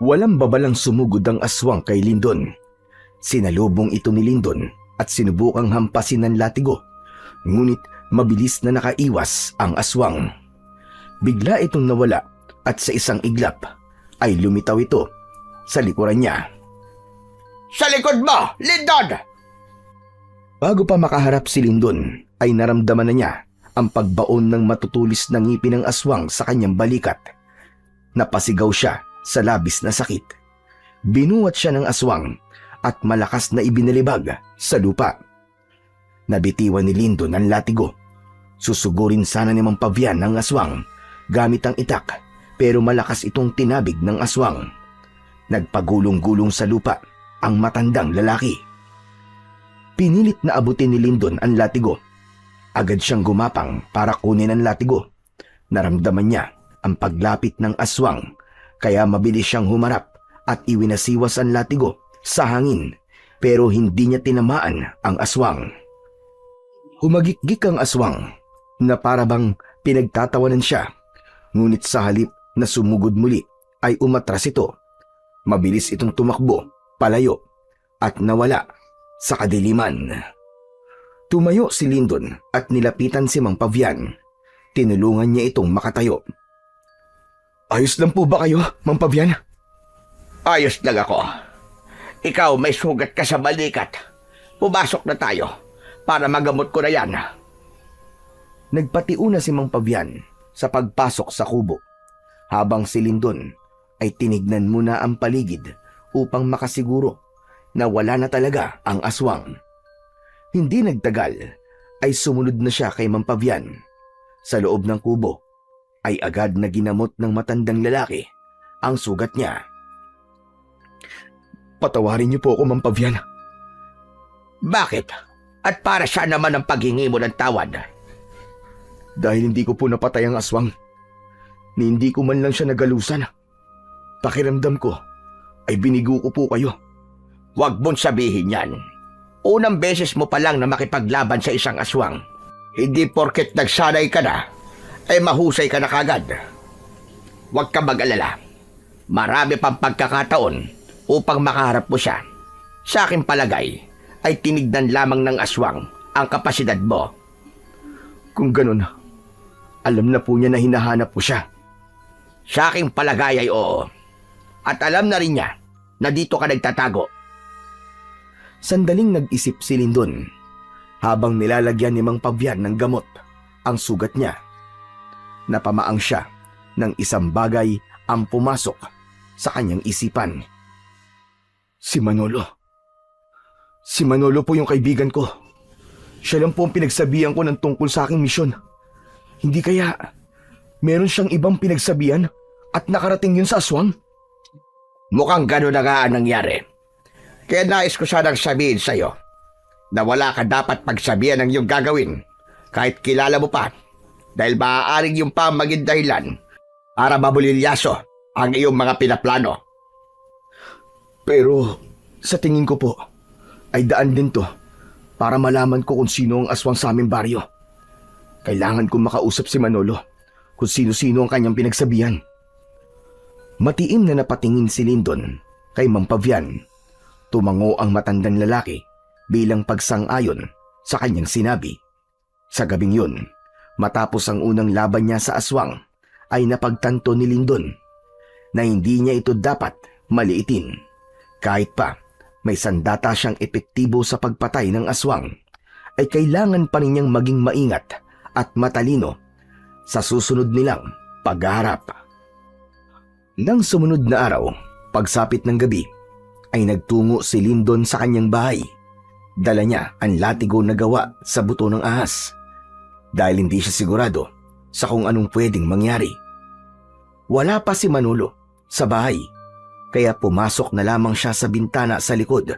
Walang babalang sumugod ang aswang kay Lindon. Sinalubong ito ni Lindon at sinubukang hampasin ng latigo. Ngunit Mabilis na nakaiwas ang aswang. Bigla itong nawala at sa isang iglap ay lumitaw ito sa likuran niya. Sa likod mo, Lindon! Bago pa makaharap si Lindon ay naramdaman na niya ang pagbaon ng matutulis na ngipin ng aswang sa kanyang balikat. Napasigaw siya sa labis na sakit. Binuwat siya ng aswang at malakas na ibinalibag sa lupa. Nabitiwan ni Lindon ang latigo. Susugurin sana ni Mang Pavian ng aswang gamit ang itak, pero malakas itong tinabig ng aswang. Nagpagulong-gulong sa lupa ang matandang lalaki. Pinilit na abutin ni Lindon ang latigo. Agad siyang gumapang para kunin ang latigo. Naramdaman niya ang paglapit ng aswang, kaya mabilis siyang humarap at iwinasiwas ang latigo sa hangin, pero hindi niya tinamaan ang aswang. Humagikgik ang aswang na parabang pinagtatawanan siya, ngunit sa halip na sumugod muli ay umatras ito. Mabilis itong tumakbo, palayo, at nawala sa kadiliman. Tumayo si Lindon at nilapitan si Mang Pavian. Tinulungan niya itong makatayo. Ayos lang po ba kayo, Mang Pavian? Ayos lang ako. Ikaw may sugat ka sa balikat. Pumasok na tayo para magamot ko na yan. Nagpatiuna si Mang Pavian sa pagpasok sa kubo, habang si Lindon ay tinignan muna ang paligid upang makasiguro na wala na talaga ang aswang. Hindi nagtagal ay sumunod na siya kay Mang Pavian. Sa loob ng kubo ay agad na ginamot ng matandang lalaki ang sugat niya. Patawarin niyo po ako, Mang Pavian. Bakit? At para saan naman ang paghingi mo ng tawad? Dahil hindi ko po napatay ang aswang, ni hindi ko man lang siya nagalusan. Pakiramdam ko ay binigo ko po kayo. Huwag mong sabihin yan. Unang beses mo pa lang na makipaglaban sa isang aswang. Hindi porket nagsanay ka na, ay mahusay ka na kagad. Huwag ka mag-alala. Marami pang pagkakataon upang makaharap mo siya. Sa aking palagay, ay tinignan lamang ng aswang ang kapasidad mo. Kung ganun, alam na po niya na hinahanap ko siya. Sa aking palagay ay oo. At alam na rin niya na dito ka nagtatago. Sandaling nag-isip si Lindon habang nilalagyan ni Mang Pavian ng gamot ang sugat niya. Napamaang siya ng isang bagay ang pumasok sa kanyang isipan. Si Manolo. Si Manolo po yung kaibigan ko. Siya lang po ang pinagsabihan ko ng tungkol sa aking misyon. Hindi kaya meron siyang ibang pinagsabihan at nakarating yun sa aswang? Mukhang gano'n na nga ang nangyari. Kaya nais ko sanang sabihin sa'yo na wala ka dapat pagsabihan ng iyong gagawin kahit kilala mo pa, dahil maaaring yung pa maging dahilan para mabulilyaso ang iyong mga pinaplano. Pero sa tingin ko po ay daan din to para malaman ko kung sino ang aswang sa aming baryo. Kailangan kong makausap si Manolo kung sino-sino ang kanyang pinagsabihan. Matiim na napatingin si Lindon kay Mang Pavian. Tumango ang matandang lalaki bilang pagsang-ayon sa kanyang sinabi. Sa gabing yun, matapos ang unang laban niya sa aswang, ay napagtanto ni Lindon na hindi niya ito dapat maliitin. Kahit pa may sandata siyang epektibo sa pagpatay ng aswang, ay kailangan pa rin niyang maging maingat at matalino sa susunod nilang paghaharap. Nang sumunod na araw, pagsapit ng gabi, ay nagtungo si Lindon sa kanyang bahay. Dala niya ang latigo na gawa sa buto ng ahas, dahil hindi siya sigurado sa kung anong pwedeng mangyari. Wala pa si Manolo sa bahay, kaya pumasok na lamang siya sa bintana sa likod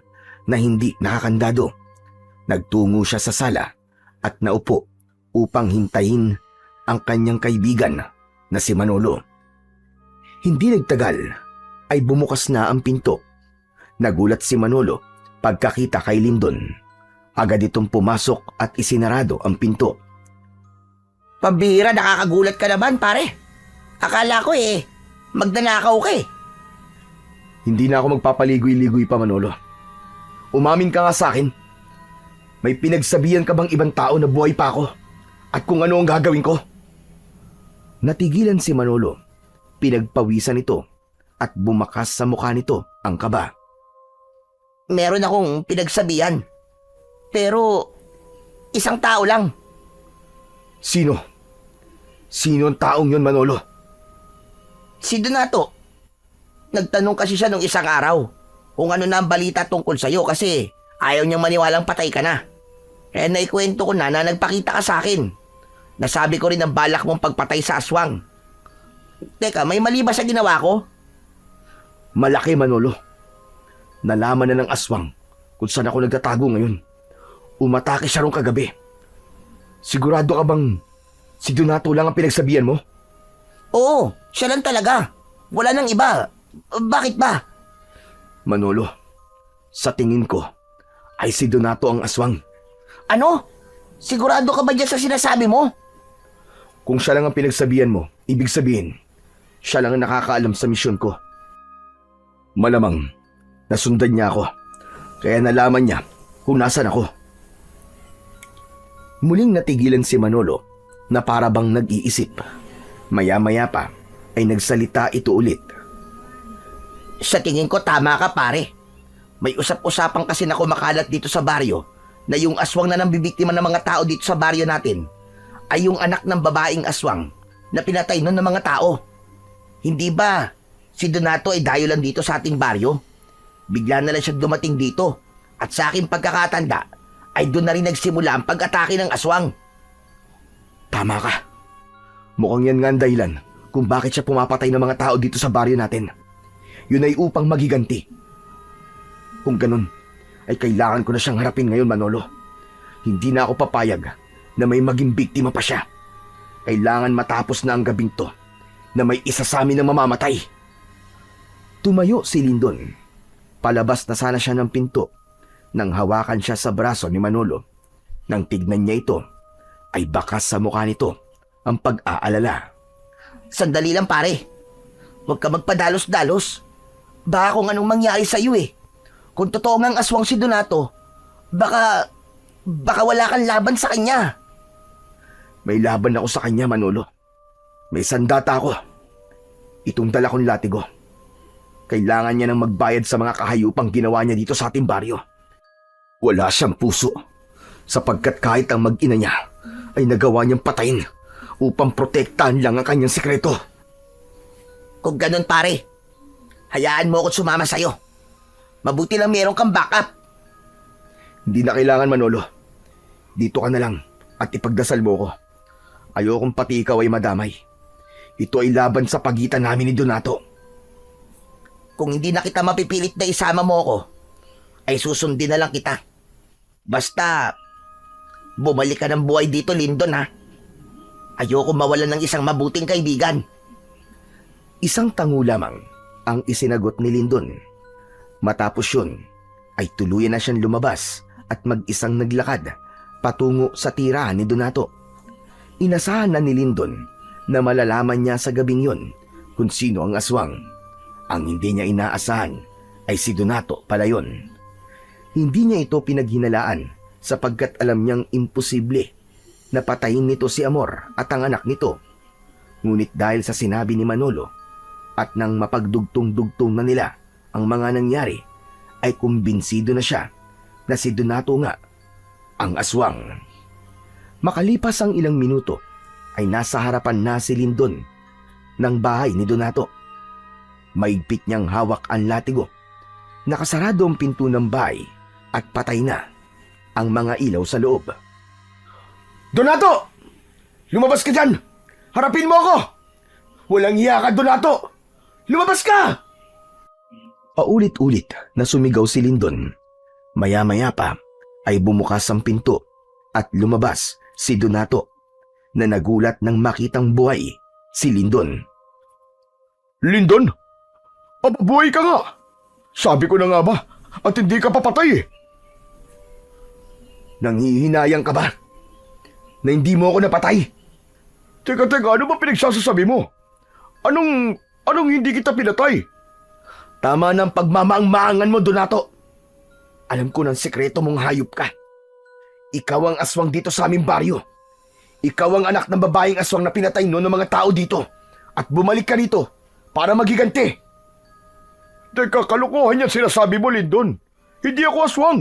na hindi nakakandado. Nagtungo siya sa sala at naupo upang hintayin ang kanyang kaibigan na si Manolo. Hindi nagtagal ay bumukas na ang pinto. Nagulat si Manolo pagkakita kay Lindon. Agad itong pumasok at isinarado ang pinto. Pambihira, nakakagulat ka naman, pare. Akala ko magnanakaw ka eh. Hindi na ako magpapaligoy-ligoy pa, Manolo. Umamin ka nga sa akin. May pinagsabihan ka bang ibang tao na buhay pa ako At kung ano ang gagawin ko? Natigilan si Manolo. Pinagpawisan ito at bumakas sa mukha nito ang kaba. Meron akong pinagsabihan. Pero, isang tao lang. Sino? Sino ang taong yon, Manolo? Si Donato. Nagtanong kasi siya nung isang araw kung ano na ang balita tungkol sa'yo kasi ayaw niyang maniwalang patay ka na. Kaya naikwento ko na nagpakita ka sa akin. Nasabi ko rin ang balak mong pagpatay sa aswang. Teka, may mali ba sa ginawa ko? Malaki, Manolo. Nalaman na ng aswang kung saan ako nagtatago ngayon. Umatake siya rong kagabi. Sigurado ka bang si Donato lang ang pinagsabihan mo? Oo, siya lang talaga. Wala nang iba. Bakit ba? Manolo, sa tingin ko ay si Donato ang aswang. Ano? Sigurado ka ba dyan sa sinasabi mo? Kung siya lang ang pinagsabihan mo, ibig sabihin, siya lang ang nakakaalam sa misyon ko. Malamang, nasundan niya ako, kaya nalaman niya kung nasan ako. Muling natigilan si Manolo na para bang nag-iisip. Maya-maya pa ay nagsalita ito ulit. Sa tingin ko tama ka pare. May usap-usapan kasi na kumakalat dito sa baryo na yung aswang na nambibiktima ng mga tao dito sa baryo natin ay yung anak ng babaeng aswang na pinatay nun ng mga tao. Hindi ba si Donato ay dayo lang dito sa ating baryo? Bigla na lang siya dumating dito at sa aking pagkakatanda ay doon na rin nagsimula ang pag-atake ng aswang. Tama ka. Mukhang yan nga ang dahilan kung bakit siya pumapatay ng mga tao dito sa baryo natin. Yun ay upang magiganti. Kung ganun, ay kailangan ko na siyang harapin ngayon, Manolo. Hindi na ako papayag na may maging biktima pa siya. Kailangan matapos na ang gabing to na may isa sa amin na mamamatay. Tumayo si Lindon. Palabas na sana siya ng pinto nang hawakan siya sa braso ni Manolo. Nang tignan niya ito, ay bakas sa mukha nito ang pag-aalala. Sandali lang pare. Huwag ka magpadalos-dalos. Baka kung anong mangyari sa iyo eh. Kung totoo ngang aswang si Donato, baka wala kang laban sa kanya. May laban ako sa kanya, Manolo. May sandata ako. Itong dala kong latigo. Kailangan niya nang magbayad sa mga kahayupang ginawa niya dito sa ating baryo. Wala siyang puso, sapagkat kahit ang mag-ina niya ay nagawa niyang patayin upang protektahan lang ang kanyang sikreto. Kung ganun pare, hayaan mo ako sumama sa'yo. Mabuti lang meron kang backup. Hindi na kailangan, Manolo. Dito ka na lang at ipagdasal mo ko. Ayokong pati ikaw ay madamay. Ito ay laban sa pagitan namin ni Donato. Kung hindi na kita mapipilit na isama mo ako, ay susundin na lang kita. Basta, bumalik ka ng buhay dito, Lindon ha. Ayoko mawalan ng isang mabuting kaibigan. Isang tango lamang ang isinagot ni Lindon. Matapos yun, ay tuluyan na siyang lumabas at mag-isang naglakad patungo sa tirahan ni Donato. Inasahan na ni Lindon na malalaman niya sa gabing yun kung sino ang aswang. Ang hindi niya inaasahan ay si Donato pala yun. Hindi niya ito pinaghinalaan sapagkat alam niyang imposible na patayin nito si Amor at ang anak nito. Ngunit dahil sa sinabi ni Manolo at nang mapagdugtong-dugtong na nila ang mga nangyari, ay kumbinsido na siya na si Donato nga ang aswang. Makalipas ang ilang minuto, ay nasa harapan na si Lindon ng bahay ni Donato. Maigpit niyang hawak ang latigo. Nakasarado ang pinto ng bahay at patay na ang mga ilaw sa loob. Donato! Lumabas ka dyan! Harapin mo ako! Walang hiya ka, Donato! Lumabas ka! Paulit-ulit na sumigaw si Lindon. Maya-maya pa ay bumukas ang pinto at lumabas si Donato na nagulat nang makitang buhay si Lindon. Lindon? Papabuhay ka nga! Sabi ko na nga ba at hindi ka papatay eh. Nanghihinayang ka ba? Na hindi mo ako napatay? Teka, ano ba pinagsasasabi mo? Anong hindi kita pinatay? Tama ng pagmamaang-maangan mo, Donato. Alam ko ng sekreto mong hayop ka. Ikaw ang aswang dito sa aming baryo. Ikaw ang anak ng babaeng aswang na pinatay noon ng mga tao dito at bumalik ka rito para maghiganti. Teka, kalokohan yan sinasabi mo, Lindon. Hindi ako aswang.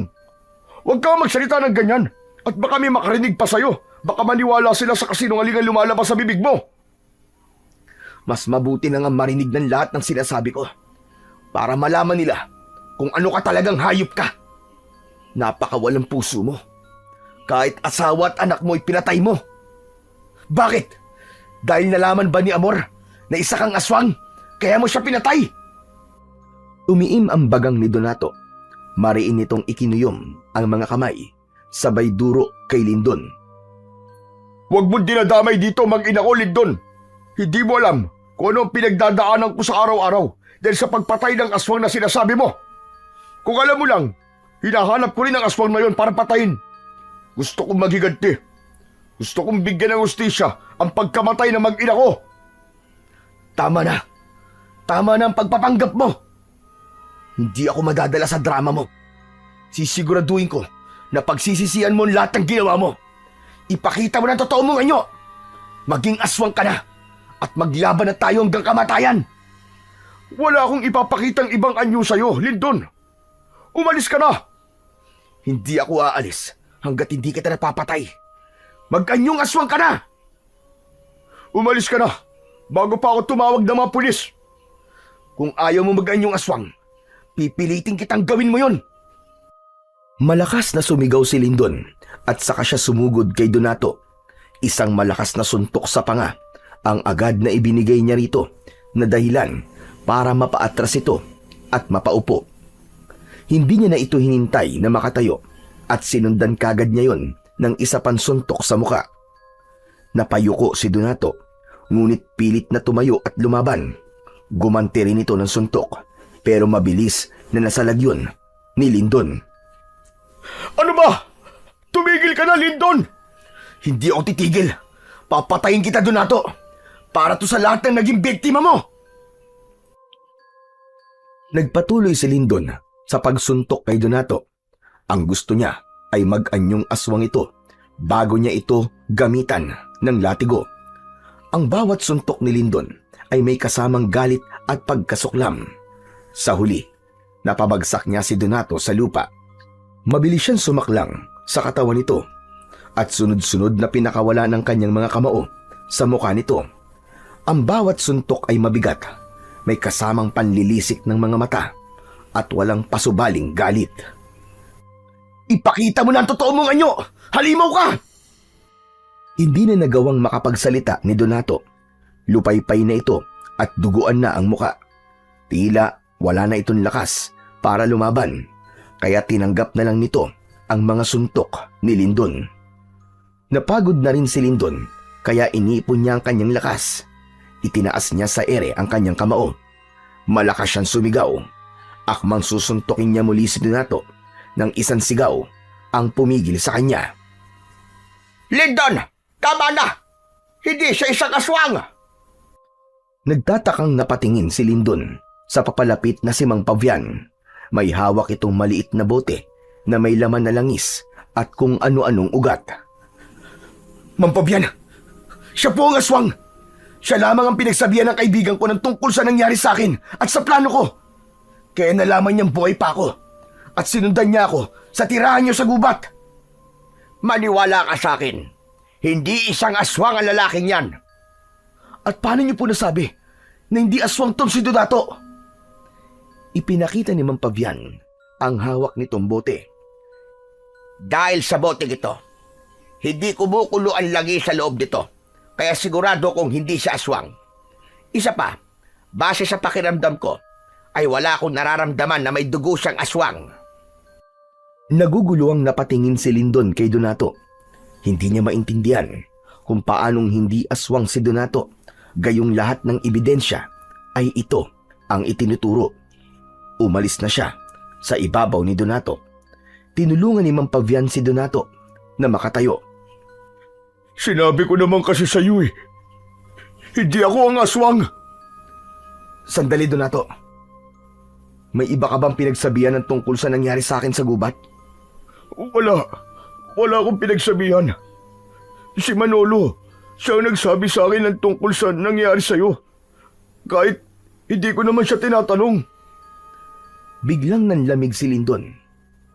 Huwag kang magsalita ng ganyan at baka may makarinig pa sa'yo. Baka maniwala sila sa kasinungalingan lumalabas sa bibig mo. Mas mabuti na nga marinig ng lahat ng sinasabi ko para malaman nila kung ano ka talagang hayop ka. Napakawalang puso mo. Kahit asawa at anak mo ay pinatay mo. Bakit? Dahil nalaman ba ni Amor na isa kang aswang kaya mo siya pinatay? Umiim ang bagang ni Donato. Mariin nitong ikinuyom ang mga kamay sabay duro kay Lindon. Huwag mo dinadamay dito, mag-ina ko, Lindon. Hindi mo alam kung ano ang pinagdadaanan ko sa araw-araw dahil sa pagpatay ng aswang na sinasabi mo. Kung alam mo lang, hinahanap ko rin ang aswang na yon para patayin. Gusto kong maghiganti. Gusto kong bigyan ng hustisya ang pagkamatay ng mag-ina ko. Tama na. Tama na ang pagpapanggap mo. Hindi ako madadala sa drama mo. Sisiguraduhin ko na pagsisisihan mo ang lahat ng ginawa mo. Ipakita mo na ang totoo mong anyo. Maging aswang ka na at maglaban na tayo hanggang kamatayan. Wala akong ipapakitang ibang anyo sa'yo, Lindon. Umalis ka na. Hindi ako aalis hanggat hindi kita napapatay. Mag-anyong aswang ka na. Umalis ka na bago pa ako tumawag ng mga pulis. Kung ayaw mo mag-anyong aswang, pipilitin kitang gawin mo yon. Malakas na sumigaw si Lindon at saka siya sumugod kay Donato. Isang malakas na suntok sa panga ang agad na ibinigay niya rito na dahilan para mapaatras ito at mapaupo. Hindi niya na ito hinintay na makatayo at sinundan kagad niya yon ng isa pang suntok sa muka. Napayuko si Donato ngunit pilit na tumayo at lumaban. Gumanti rin ito ng suntok pero mabilis na nasalag yun ni Lindon. Ano ba? Tumigil ka na, Lindon! Hindi ako titigil. Papatayin kita, Donato. Para to sa lahat ng naging biktima mo. Nagpatuloy si Lindon sa pagsuntok kay Donato. Ang gusto niya ay mag-anyong aswang ito bago niya ito gamitan ng latigo. Ang bawat suntok ni Lindon ay may kasamang galit at pagkasuklam. Sa huli, napabagsak niya si Donato sa lupa. Mabilis siyang sumaklang sa katawan nito at sunod-sunod na pinakawala ng kanyang mga kamao sa mukha nito. Ang bawat suntok ay mabigat, may kasamang panlilisik ng mga mata at walang pasubaling galit. Ipakita mo na ang totoo mong anyo! Halimaw ka! Hindi na nagawang makapagsalita ni Donato. Lupaypay na ito at duguan na ang muka. Tila wala na itong lakas para lumaban. Kaya tinanggap na lang nito ang mga suntok ni Lindon. Napagod na rin si Lindon kaya inipon niya ang kanyang lakas. Itinaas niya sa ere ang kanyang kamao. Malakas siyang sumigaw. Akmang susuntokin niya muli si Donato ng isang sigaw ang pumigil sa kanya. Lindon! Tama na! Hindi siya isang aswang! Nagtatakang napatingin si Lindon sa papalapit na si Mang Pavian. May hawak itong maliit na bote na may laman na langis at kung ano-anong ugat. Mang Pavian! Siya po ang aswang! Siya lamang ang pinagsabihan ng kaibigan ko ng tungkol sa nangyari sa akin at sa plano ko. Kaya nalaman niyang buhay pa ako at sinundan niya ako sa tirahan niyo sa gubat. Maniwala ka sa akin. Hindi isang aswang ang lalaking yan. At paano niyo po nasabi na hindi aswang tong si Donato? Ipinakita ni Mang Pavian ang hawak nitong bote. Dahil sa boteng ito, hindi kumukulo ang lagi sa loob nito. Kaya sigurado kong hindi siya aswang. Isa pa, base sa pakiramdam ko, ay wala akong nararamdaman na may dugo siyang aswang. Naguguluhang napatingin si Lindon kay Donato. Hindi niya maintindihan kung paanong hindi aswang si Donato, gayong lahat ng ebidensya ay ito ang itinuturo. Umalis na siya sa ibabaw ni Donato. Tinulungan ni Mang Pavian si Donato na makatayo. Sinabi ko naman kasi sa iyo eh. Hindi ako ang aswang. Sandali, Donato. May iba ka bang pinagsabihan ng tungkol sa nangyari sa akin sa gubat? Wala. Wala akong pinagsabihan. Si Manolo, siya ang nagsabi sa akin ng tungkol sa nangyari sa'yo. Kahit hindi ko naman siya tinatanong. Biglang nanlamig si Lindon.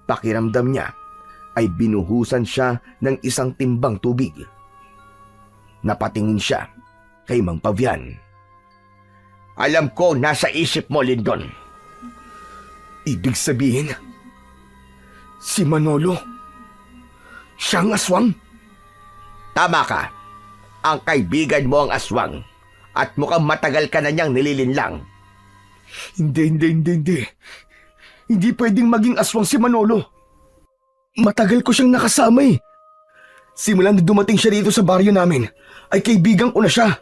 Pakiramdam niya ay binuhusan siya ng isang timbang tubig. Napatingin siya kay Mang Pavian. Alam ko nasa isip mo, Lindon. Ibig sabihin, si Manolo, siyang aswang? Tama ka. Ang kaibigan mo ang aswang at mukhang matagal ka na niyang nililinlang. Hindi. Hindi pwedeng maging aswang si Manolo. Matagal ko siyang nakasama eh. Simula na dumating siya dito sa baryo namin, ay kaibigan ko na siya.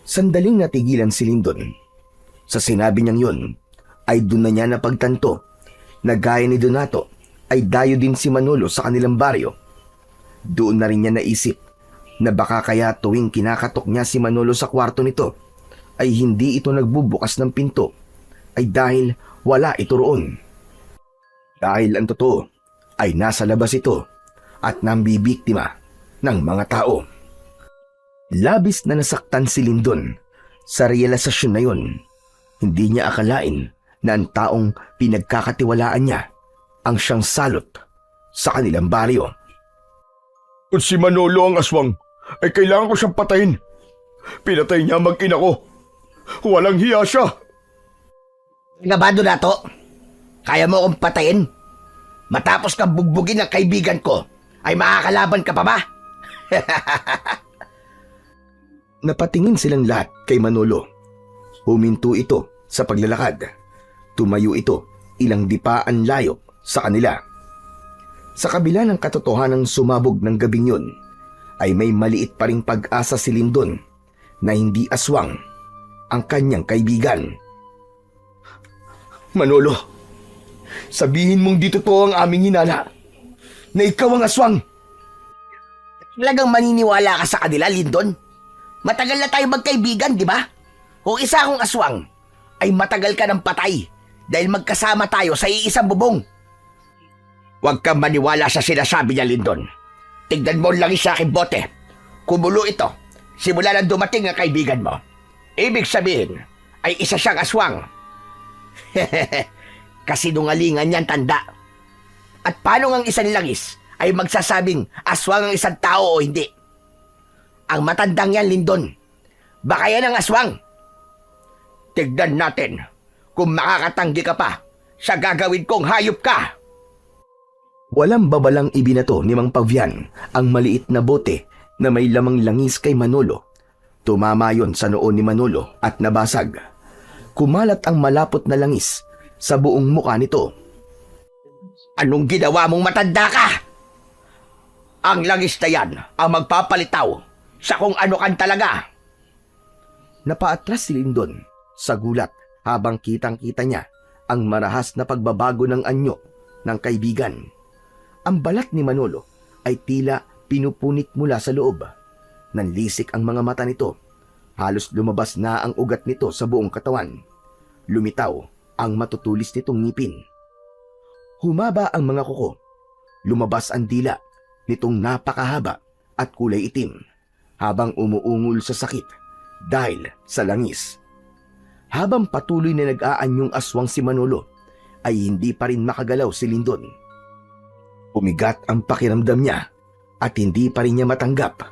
Sandaling natigilan si Lindon. Sa sinabi niyang yun, ay doon na niya napagtanto na gaya ni Donato ay dayo din si Manolo sa kanilang baryo. Doon na rin niya naisip na baka kaya tuwing kinakatok niya si Manolo sa kwarto nito ay hindi ito nagbubukas ng pinto ay dahil wala ito roon. Dahil ang totoo ay nasa labas ito at nambibiktima ng mga tao. Labis na nasaktan si Lindon sa realisasyon na yun. Hindi niya akalain na ang taong pinagkakatiwalaan niya ang siyang salot sa kanilang baryo. Kung si Manolo ang aswang, ay kailangan ko siyang patayin. Pinatay niya ang mag-ina ko. Walang hiya siya. Nga ba, Donato? Kaya mo akong patayin? Matapos kang bugbugin ng kaibigan ko, ay makakalaban ka pa ba? Napatingin silang lahat kay Manolo. Huminto ito sa paglalakad. Tumayo ito ilang dipaan layo sa kanila. Sa kabila ng katotohanang sumabog ng gabing yun, ay may maliit pa ring pag-asa si Lindon na hindi aswang ang kanyang kaibigan. Manolo, sabihin mong di totoo ang aming hinala na ikaw ang aswang. Talagang maniniwala ka sa kanila, Lindon? Matagal na tayo magkaibigan, di ba? Kung isa akong aswang, ay matagal ka ng patay dahil magkasama tayo sa iisang bubong. Huwag kang maniwala sa sinasabi niya, Lindon. Tignan mo lang sa aking bote. Kumulo ito simula nang dumating ang kaibigan mo. Ibig sabihin ay isa siyang aswang. Kasinungalingan niyan, tanda. At paano ang isang langis ay magsasabing aswang ang isang tao o hindi? Ang matandang yan, Lindon. Baka yan ang aswang. Tignan natin kung makakatanggi ka pa sa gagawin kong hayop ka. Walang babalang ibinato ni Mang Pavian ang maliit na bote na may lamang langis kay Manolo. Tumama yon sa noo ni Manolo at nabasag. Kumalat ang malapot na langis sa buong muka nito. Anong ginawa mong matanda ka? Ang langis na yan ang magpapalitaw sa kung ano kan talaga. Napaatras si Lindon sa gulat habang kitang-kita niya ang marahas na pagbabago ng anyo ng kaibigan. Ang balat ni Manolo ay tila pinupunit mula sa loob. Nanlisik ang mga mata nito. Halos lumabas na ang ugat nito sa buong katawan. Lumitaw ang matutulis nitong ngipin. Humaba ang mga kuko. Lumabas ang dila nitong napakahaba at kulay itim habang umuungol sa sakit dahil sa langis. Habang patuloy na nag-aanyong aswang si Manolo, ay hindi pa rin makagalaw si Lindon. Umigat ang pakiramdam niya at hindi pa rin niya matanggap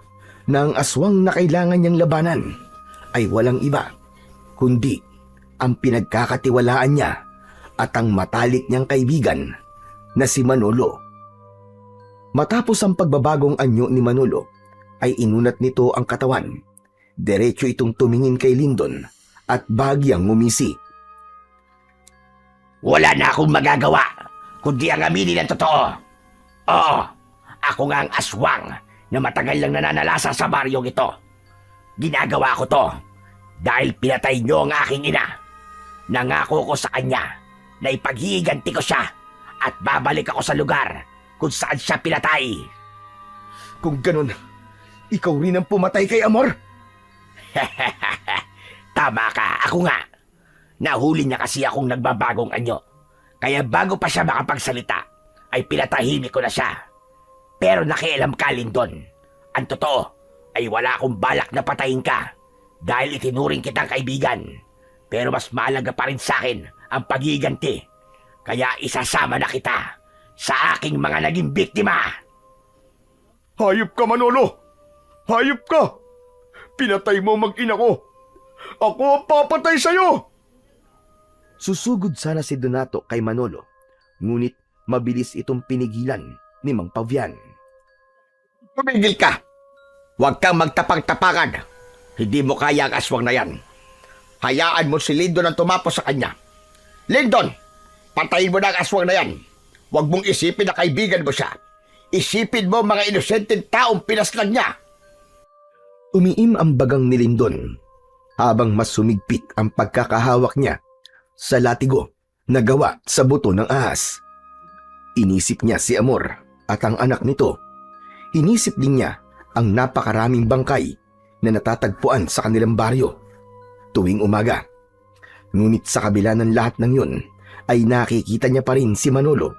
na ang aswang na kailangan niyang labanan ay walang iba kundi ang pinagkakatiwalaan niya at ang matalik niyang kaibigan na si Manolo. Matapos ang pagbabagong anyo ni Manolo, ay inunat nito ang katawan. Diretso itong tumingin kay Lindon at bahagyang ngumisi. Wala na akong magagawa kundi ang aminin ang totoo. Oo, ako nga ang aswang na matagal lang nananalasa sa baryong ito. Ginagawa ko to dahil pinatay niyo ang aking ina. Nangako ko sa kanya na ipaghihiganti ko siya at babalik ako sa lugar kung saan siya pinatay. Kung ganun, ikaw rin ang pumatay kay Amor? Tama ka, ako nga. Nahuli niya kasi akong nagbabagong anyo. Kaya bago pa siya makapagsalita, ay pinatahimik ko na siya. Pero nakialam ka, Lindon. Ang totoo ay wala akong balak na patayin ka dahil itinuring kitang kaibigan. Pero mas mahalaga pa rin sa akin ang pagiganti. Kaya isasama na kita sa aking mga naging biktima. Hayop ka, Manolo! Hayop ka! Pinatay mo ang mag-ina ko! Ako ang papatay sa'yo! Susugod sana si Donato kay Manolo, ngunit mabilis itong pinigilan ni Mang Pavian. Tumigil ka! Huwag kang magtapang-tapangan. Hindi mo kaya ang aswang na yan. Hayaan mo si Lindon ang tumapos sa kanya. Lindon! Patayin mo na ang aswang na yan. Huwag mong isipin na kaibigan mo siya. Isipin mo mga inosenteng taong pinaslang niya. Umiim ang bagang ni Lindon habang mas sumigpit ang pagkakahawak niya sa latigo na gawa sa buto ng ahas. Inisip niya si Amor at ang anak nito. Inisip din niya ang napakaraming bangkay na natatagpuan sa kanilang baryo tuwing umaga. Ngunit sa kabila ng lahat ng yun, ay nakikita niya pa rin si Manolo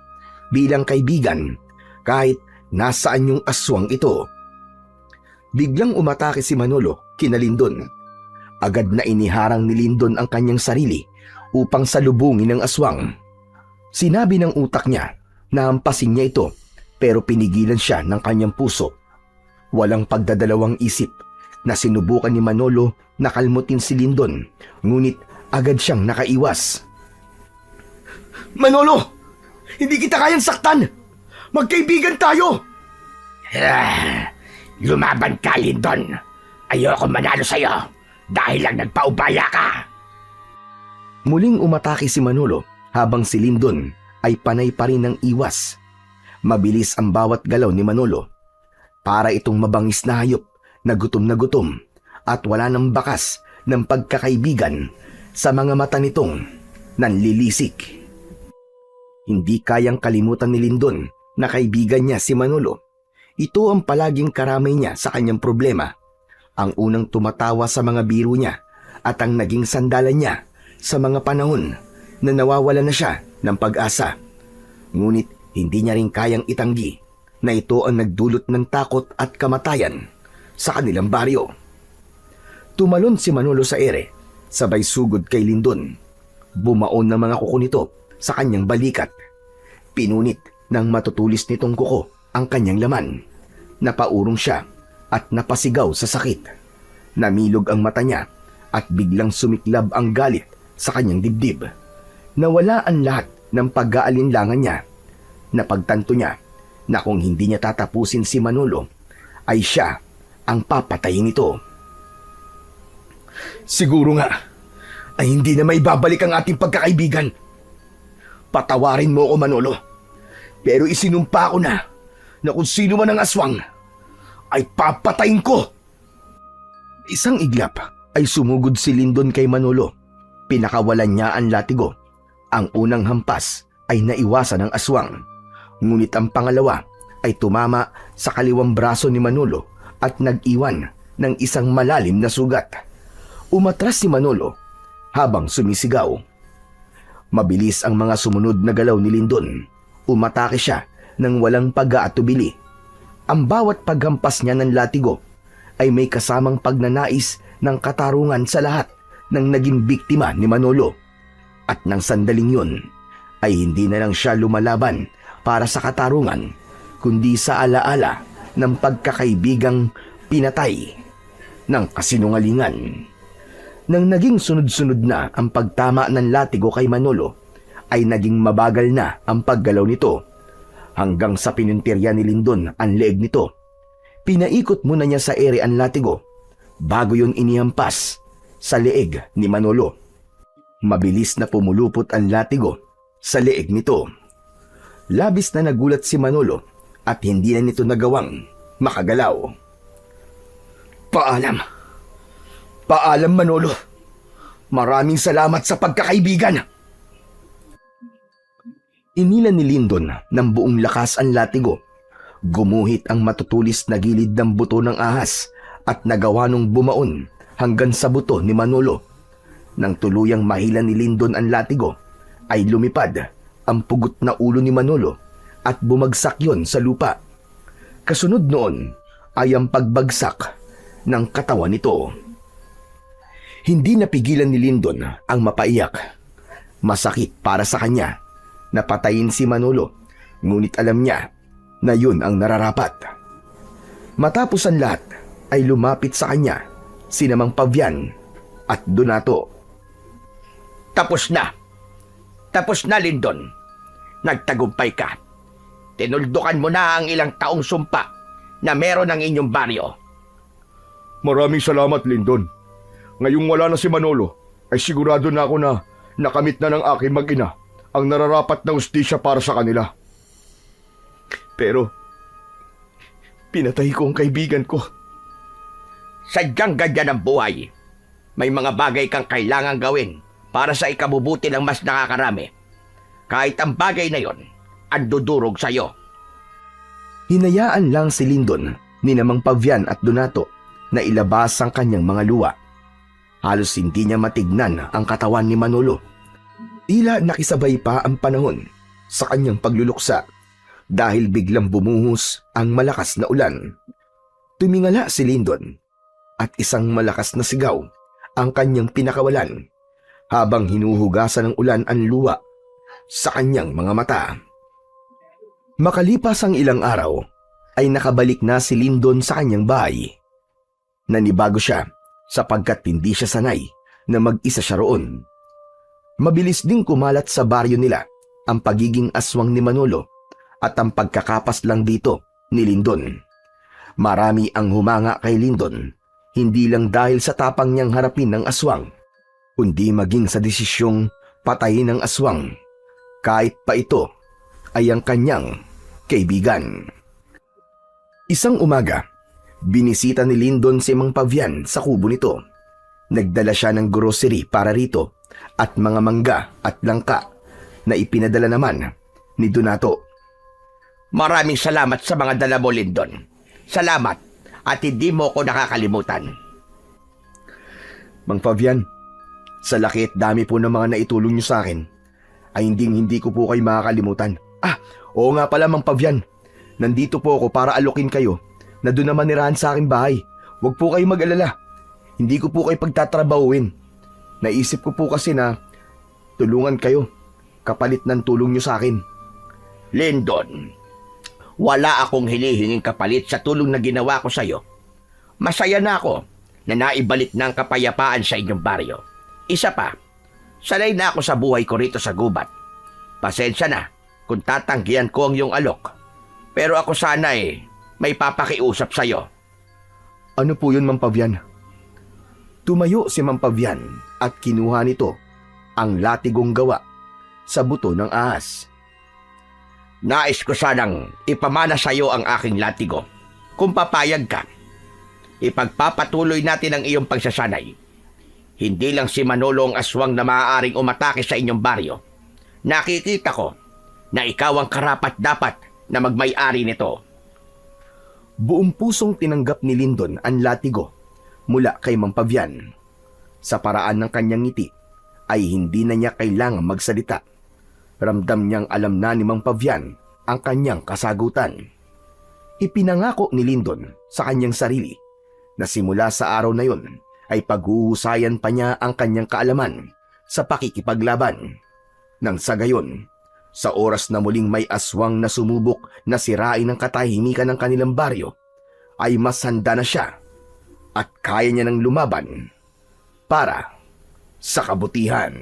bilang kaibigan kahit nasaan yung aswang ito. Biglang umatake si Manolo kina Lindon. Agad na iniharang ni Lindon ang kanyang sarili upang salubungin ang aswang. Sinabi ng utak niya na hampasin niya ito pero pinigilan siya ng kanyang puso. Walang pagdadalawang isip na sinubukan ni Manolo na kalmutin si Lindon, ngunit agad siyang nakaiwas. Manolo! Hindi kita kayang saktan! Magkaibigan tayo! Lumaban ka, Lindon. Ayoko manalo sa'yo dahil lang nagpaubaya ka. Muling umatake si Manolo habang si Lindon ay panay pa rin ng iwas. Mabilis ang bawat galaw ni Manolo. Para itong mabangis na hayop na gutom at wala ng bakas ng pagkakaibigan sa mga mata nitong nanlilisik. Hindi kayang kalimutan ni Lindon na kaibigan niya si Manolo. Ito ang palaging karamay niya sa kanyang problema. Ang unang tumatawa sa mga biro niya at ang naging sandalan niya sa mga panahon na nawawala na siya ng pag-asa. Ngunit hindi niya rin kayang itanggi na ito ang nagdulot ng takot at kamatayan sa kanilang baryo. Tumalon si Manolo sa ere, sabay sugod kay Lindon. Bumaon ng mga kuko nito sa kanyang balikat. Pinunit ng matutulis nitong kuko ang kanyang laman. Napaurong siya at napasigaw sa sakit. Namilog ang mata niya at biglang sumiklab ang galit sa kanyang dibdib. Nawala ang lahat ng pag-aalinlangan niya. Napagtanto niya na kung hindi niya tatapusin si Manolo, ay siya ang papatayin nito. Siguro nga ay hindi na maibabalik ang ating pagkakaibigan. Patawarin mo ako, Manolo. Pero isinumpa ko na kung sino man ang aswang ay papatayin ko. Isang iglap ay sumugod si Lindon kay Manolo. Pinakawalan niya ang latigo. Ang unang hampas ay naiwasan ng aswang. Ngunit ang pangalawa ay tumama sa kaliwang braso ni Manolo at nag-iwan ng isang malalim na sugat. Umatras si Manolo habang sumisigaw. Mabilis ang mga sumunod na galaw ni Lindon. Umatake siya ng walang pag-aatubili. Ang bawat paghampas niya ng latigo ay may kasamang pagnanais ng katarungan sa lahat ng naging biktima ni Manolo. At nang sandaling yun, ay hindi na lang siya lumalaban para sa katarungan, kundi sa alaala ng pagkakaibigang pinatay ng kasinungalingan. Nang naging sunod-sunod na ang pagtama ng latigo kay Manolo, ay naging mabagal na ang paggalaw nito hanggang sa pinintirya ni Lindon ang leeg nito. Pinaikot muna niya sa ere ang latigo bago yun inihampas sa leeg ni Manolo. Mabilis na pumulupot ang latigo sa leeg nito. Labis na nagulat si Manolo at hindi na nito nagawang makagalaw. Paalam. Paalam, Manolo. Maraming salamat sa pagkakaibigan. Inilan ni Lindon ng buong lakas ang latigo. Gumuhit ang matutulis na gilid ng buto ng ahas at nagawa nung bumaon hanggang sa buto ni Manolo. Nang tuluyang mahilan ni Lindon ang latigo, ay lumipad ang pugot na ulo ni Manolo at bumagsak yon sa lupa. Kasunod noon ay ang pagbagsak ng katawan nito. Hindi napigilan ni Lyndon ang mapaiyak. Masakit para sa kanya na patayin si Manolo, ngunit alam niya na yun ang nararapat. Matapos ang lahat ay lumapit sa kanya sina Mang Pavian at Donato. Tapos na. Tapos na, Lyndon. Nagtagumpay ka. Tinuldukan mo na ang ilang taong sumpa na meron ng inyong baryo. Maraming salamat, Lyndon. Ngayong wala na si Manolo, ay sigurado na ako na nakamit na ng aking mag-ina ang nararapat na hustisya para sa kanila. Pero, pinatay ko ang kaibigan ko. Sadyang ganyan ang buhay. May mga bagay kang kailangang gawin para sa ikabubuti ng mas nakakarami. Kahit ang bagay na yon, ang dudurog sa'yo. Hinayaan lang si Lyndon ni Mang Pavian at Donato na ilabas ang kanyang mga luwa. Halos hindi niya matignan ang katawan ni Manolo. Tila nakisabay pa ang panahon sa kanyang pagluluksa dahil biglang bumuhos ang malakas na ulan. Tumingala si Lyndon at isang malakas na sigaw ang kanyang pinakawalan habang hinuhugasan ng ulan ang luwa sa kanyang mga mata. Makalipas ang ilang araw ay nakabalik na si Lyndon sa kanyang bahay. Nanibago siya sapagkat hindi siya sanay na mag-isa siya roon. Mabilis ding kumalat sa baryo nila ang pagiging aswang ni Manolo at ang pagkakapas lang dito ni Lyndon. Marami ang humanga kay Lyndon, hindi lang dahil sa tapang niyang harapin ng aswang, kundi maging sa desisyong patayin ng aswang, kahit pa ito ay ang kanyang kaibigan. Isang umaga, binisita ni Lyndon si Mang Pavian sa kubo nito. Nagdala siya ng grocery para rito at mga mangga at langka na ipinadala naman ni Donato. Maraming salamat sa mga dala mo, Lyndon. Salamat at hindi mo ko nakakalimutan. Mang Pavian, sa laki at dami po ng mga naitulong niyo sa akin, ay hindi ko po kayo makakalimutan. Oo nga pala, Mang Pavian. Nandito po ako para alokin kayo na doon naman nirahan sa aking bahay. Huwag po kayo mag-alala. Hindi ko po kayo pagtatrabahuin. Naisip ko po kasi na tulungan kayo kapalit ng tulong niyo sa akin. Lyndon, wala akong hinihinging kapalit sa tulong na ginawa ko sa'yo. Masaya na ako na naibalik ng kapayapaan sa inyong baryo. Isa pa, sanay na ako sa buhay ko rito sa gubat. Pasensya na kung tatanggihan ko ang iyong alok. Pero ako sana may papakiusap sa'yo. Ano po yun, Mang Pavian? Tumayo si Mang Pavian at kinuha nito ang latigong gawa sa buto ng ahas. Nais ko sanang ipamana sa'yo ang aking latigo. Kung papayag ka, ipagpapatuloy natin ang iyong pagsasanay. Hindi lang si Manolo ang aswang na maaaring umatake sa inyong baryo. Nakikita ko na ikaw ang karapat-dapat na magmay-ari nito. Buong pusong tinanggap ni Lyndon ang latigo mula kay Mang Pavian. Sa paraan ng kanyang ngiti ay hindi na niya kailangang magsalita. Ramdam niyang alam na ni Mang Pavian ang kanyang kasagutan. Ipinangako ni Lyndon sa kanyang sarili na simula sa araw na yun ay paghuhusayan pa niya ang kanyang kaalaman sa pakikipaglaban. Nang sa gayon, sa oras na muling may aswang na sumubok na sirain ang katahimikan ng kanilang baryo, ay mas handa na siya at kaya niya ng lumaban para sa kabutihan.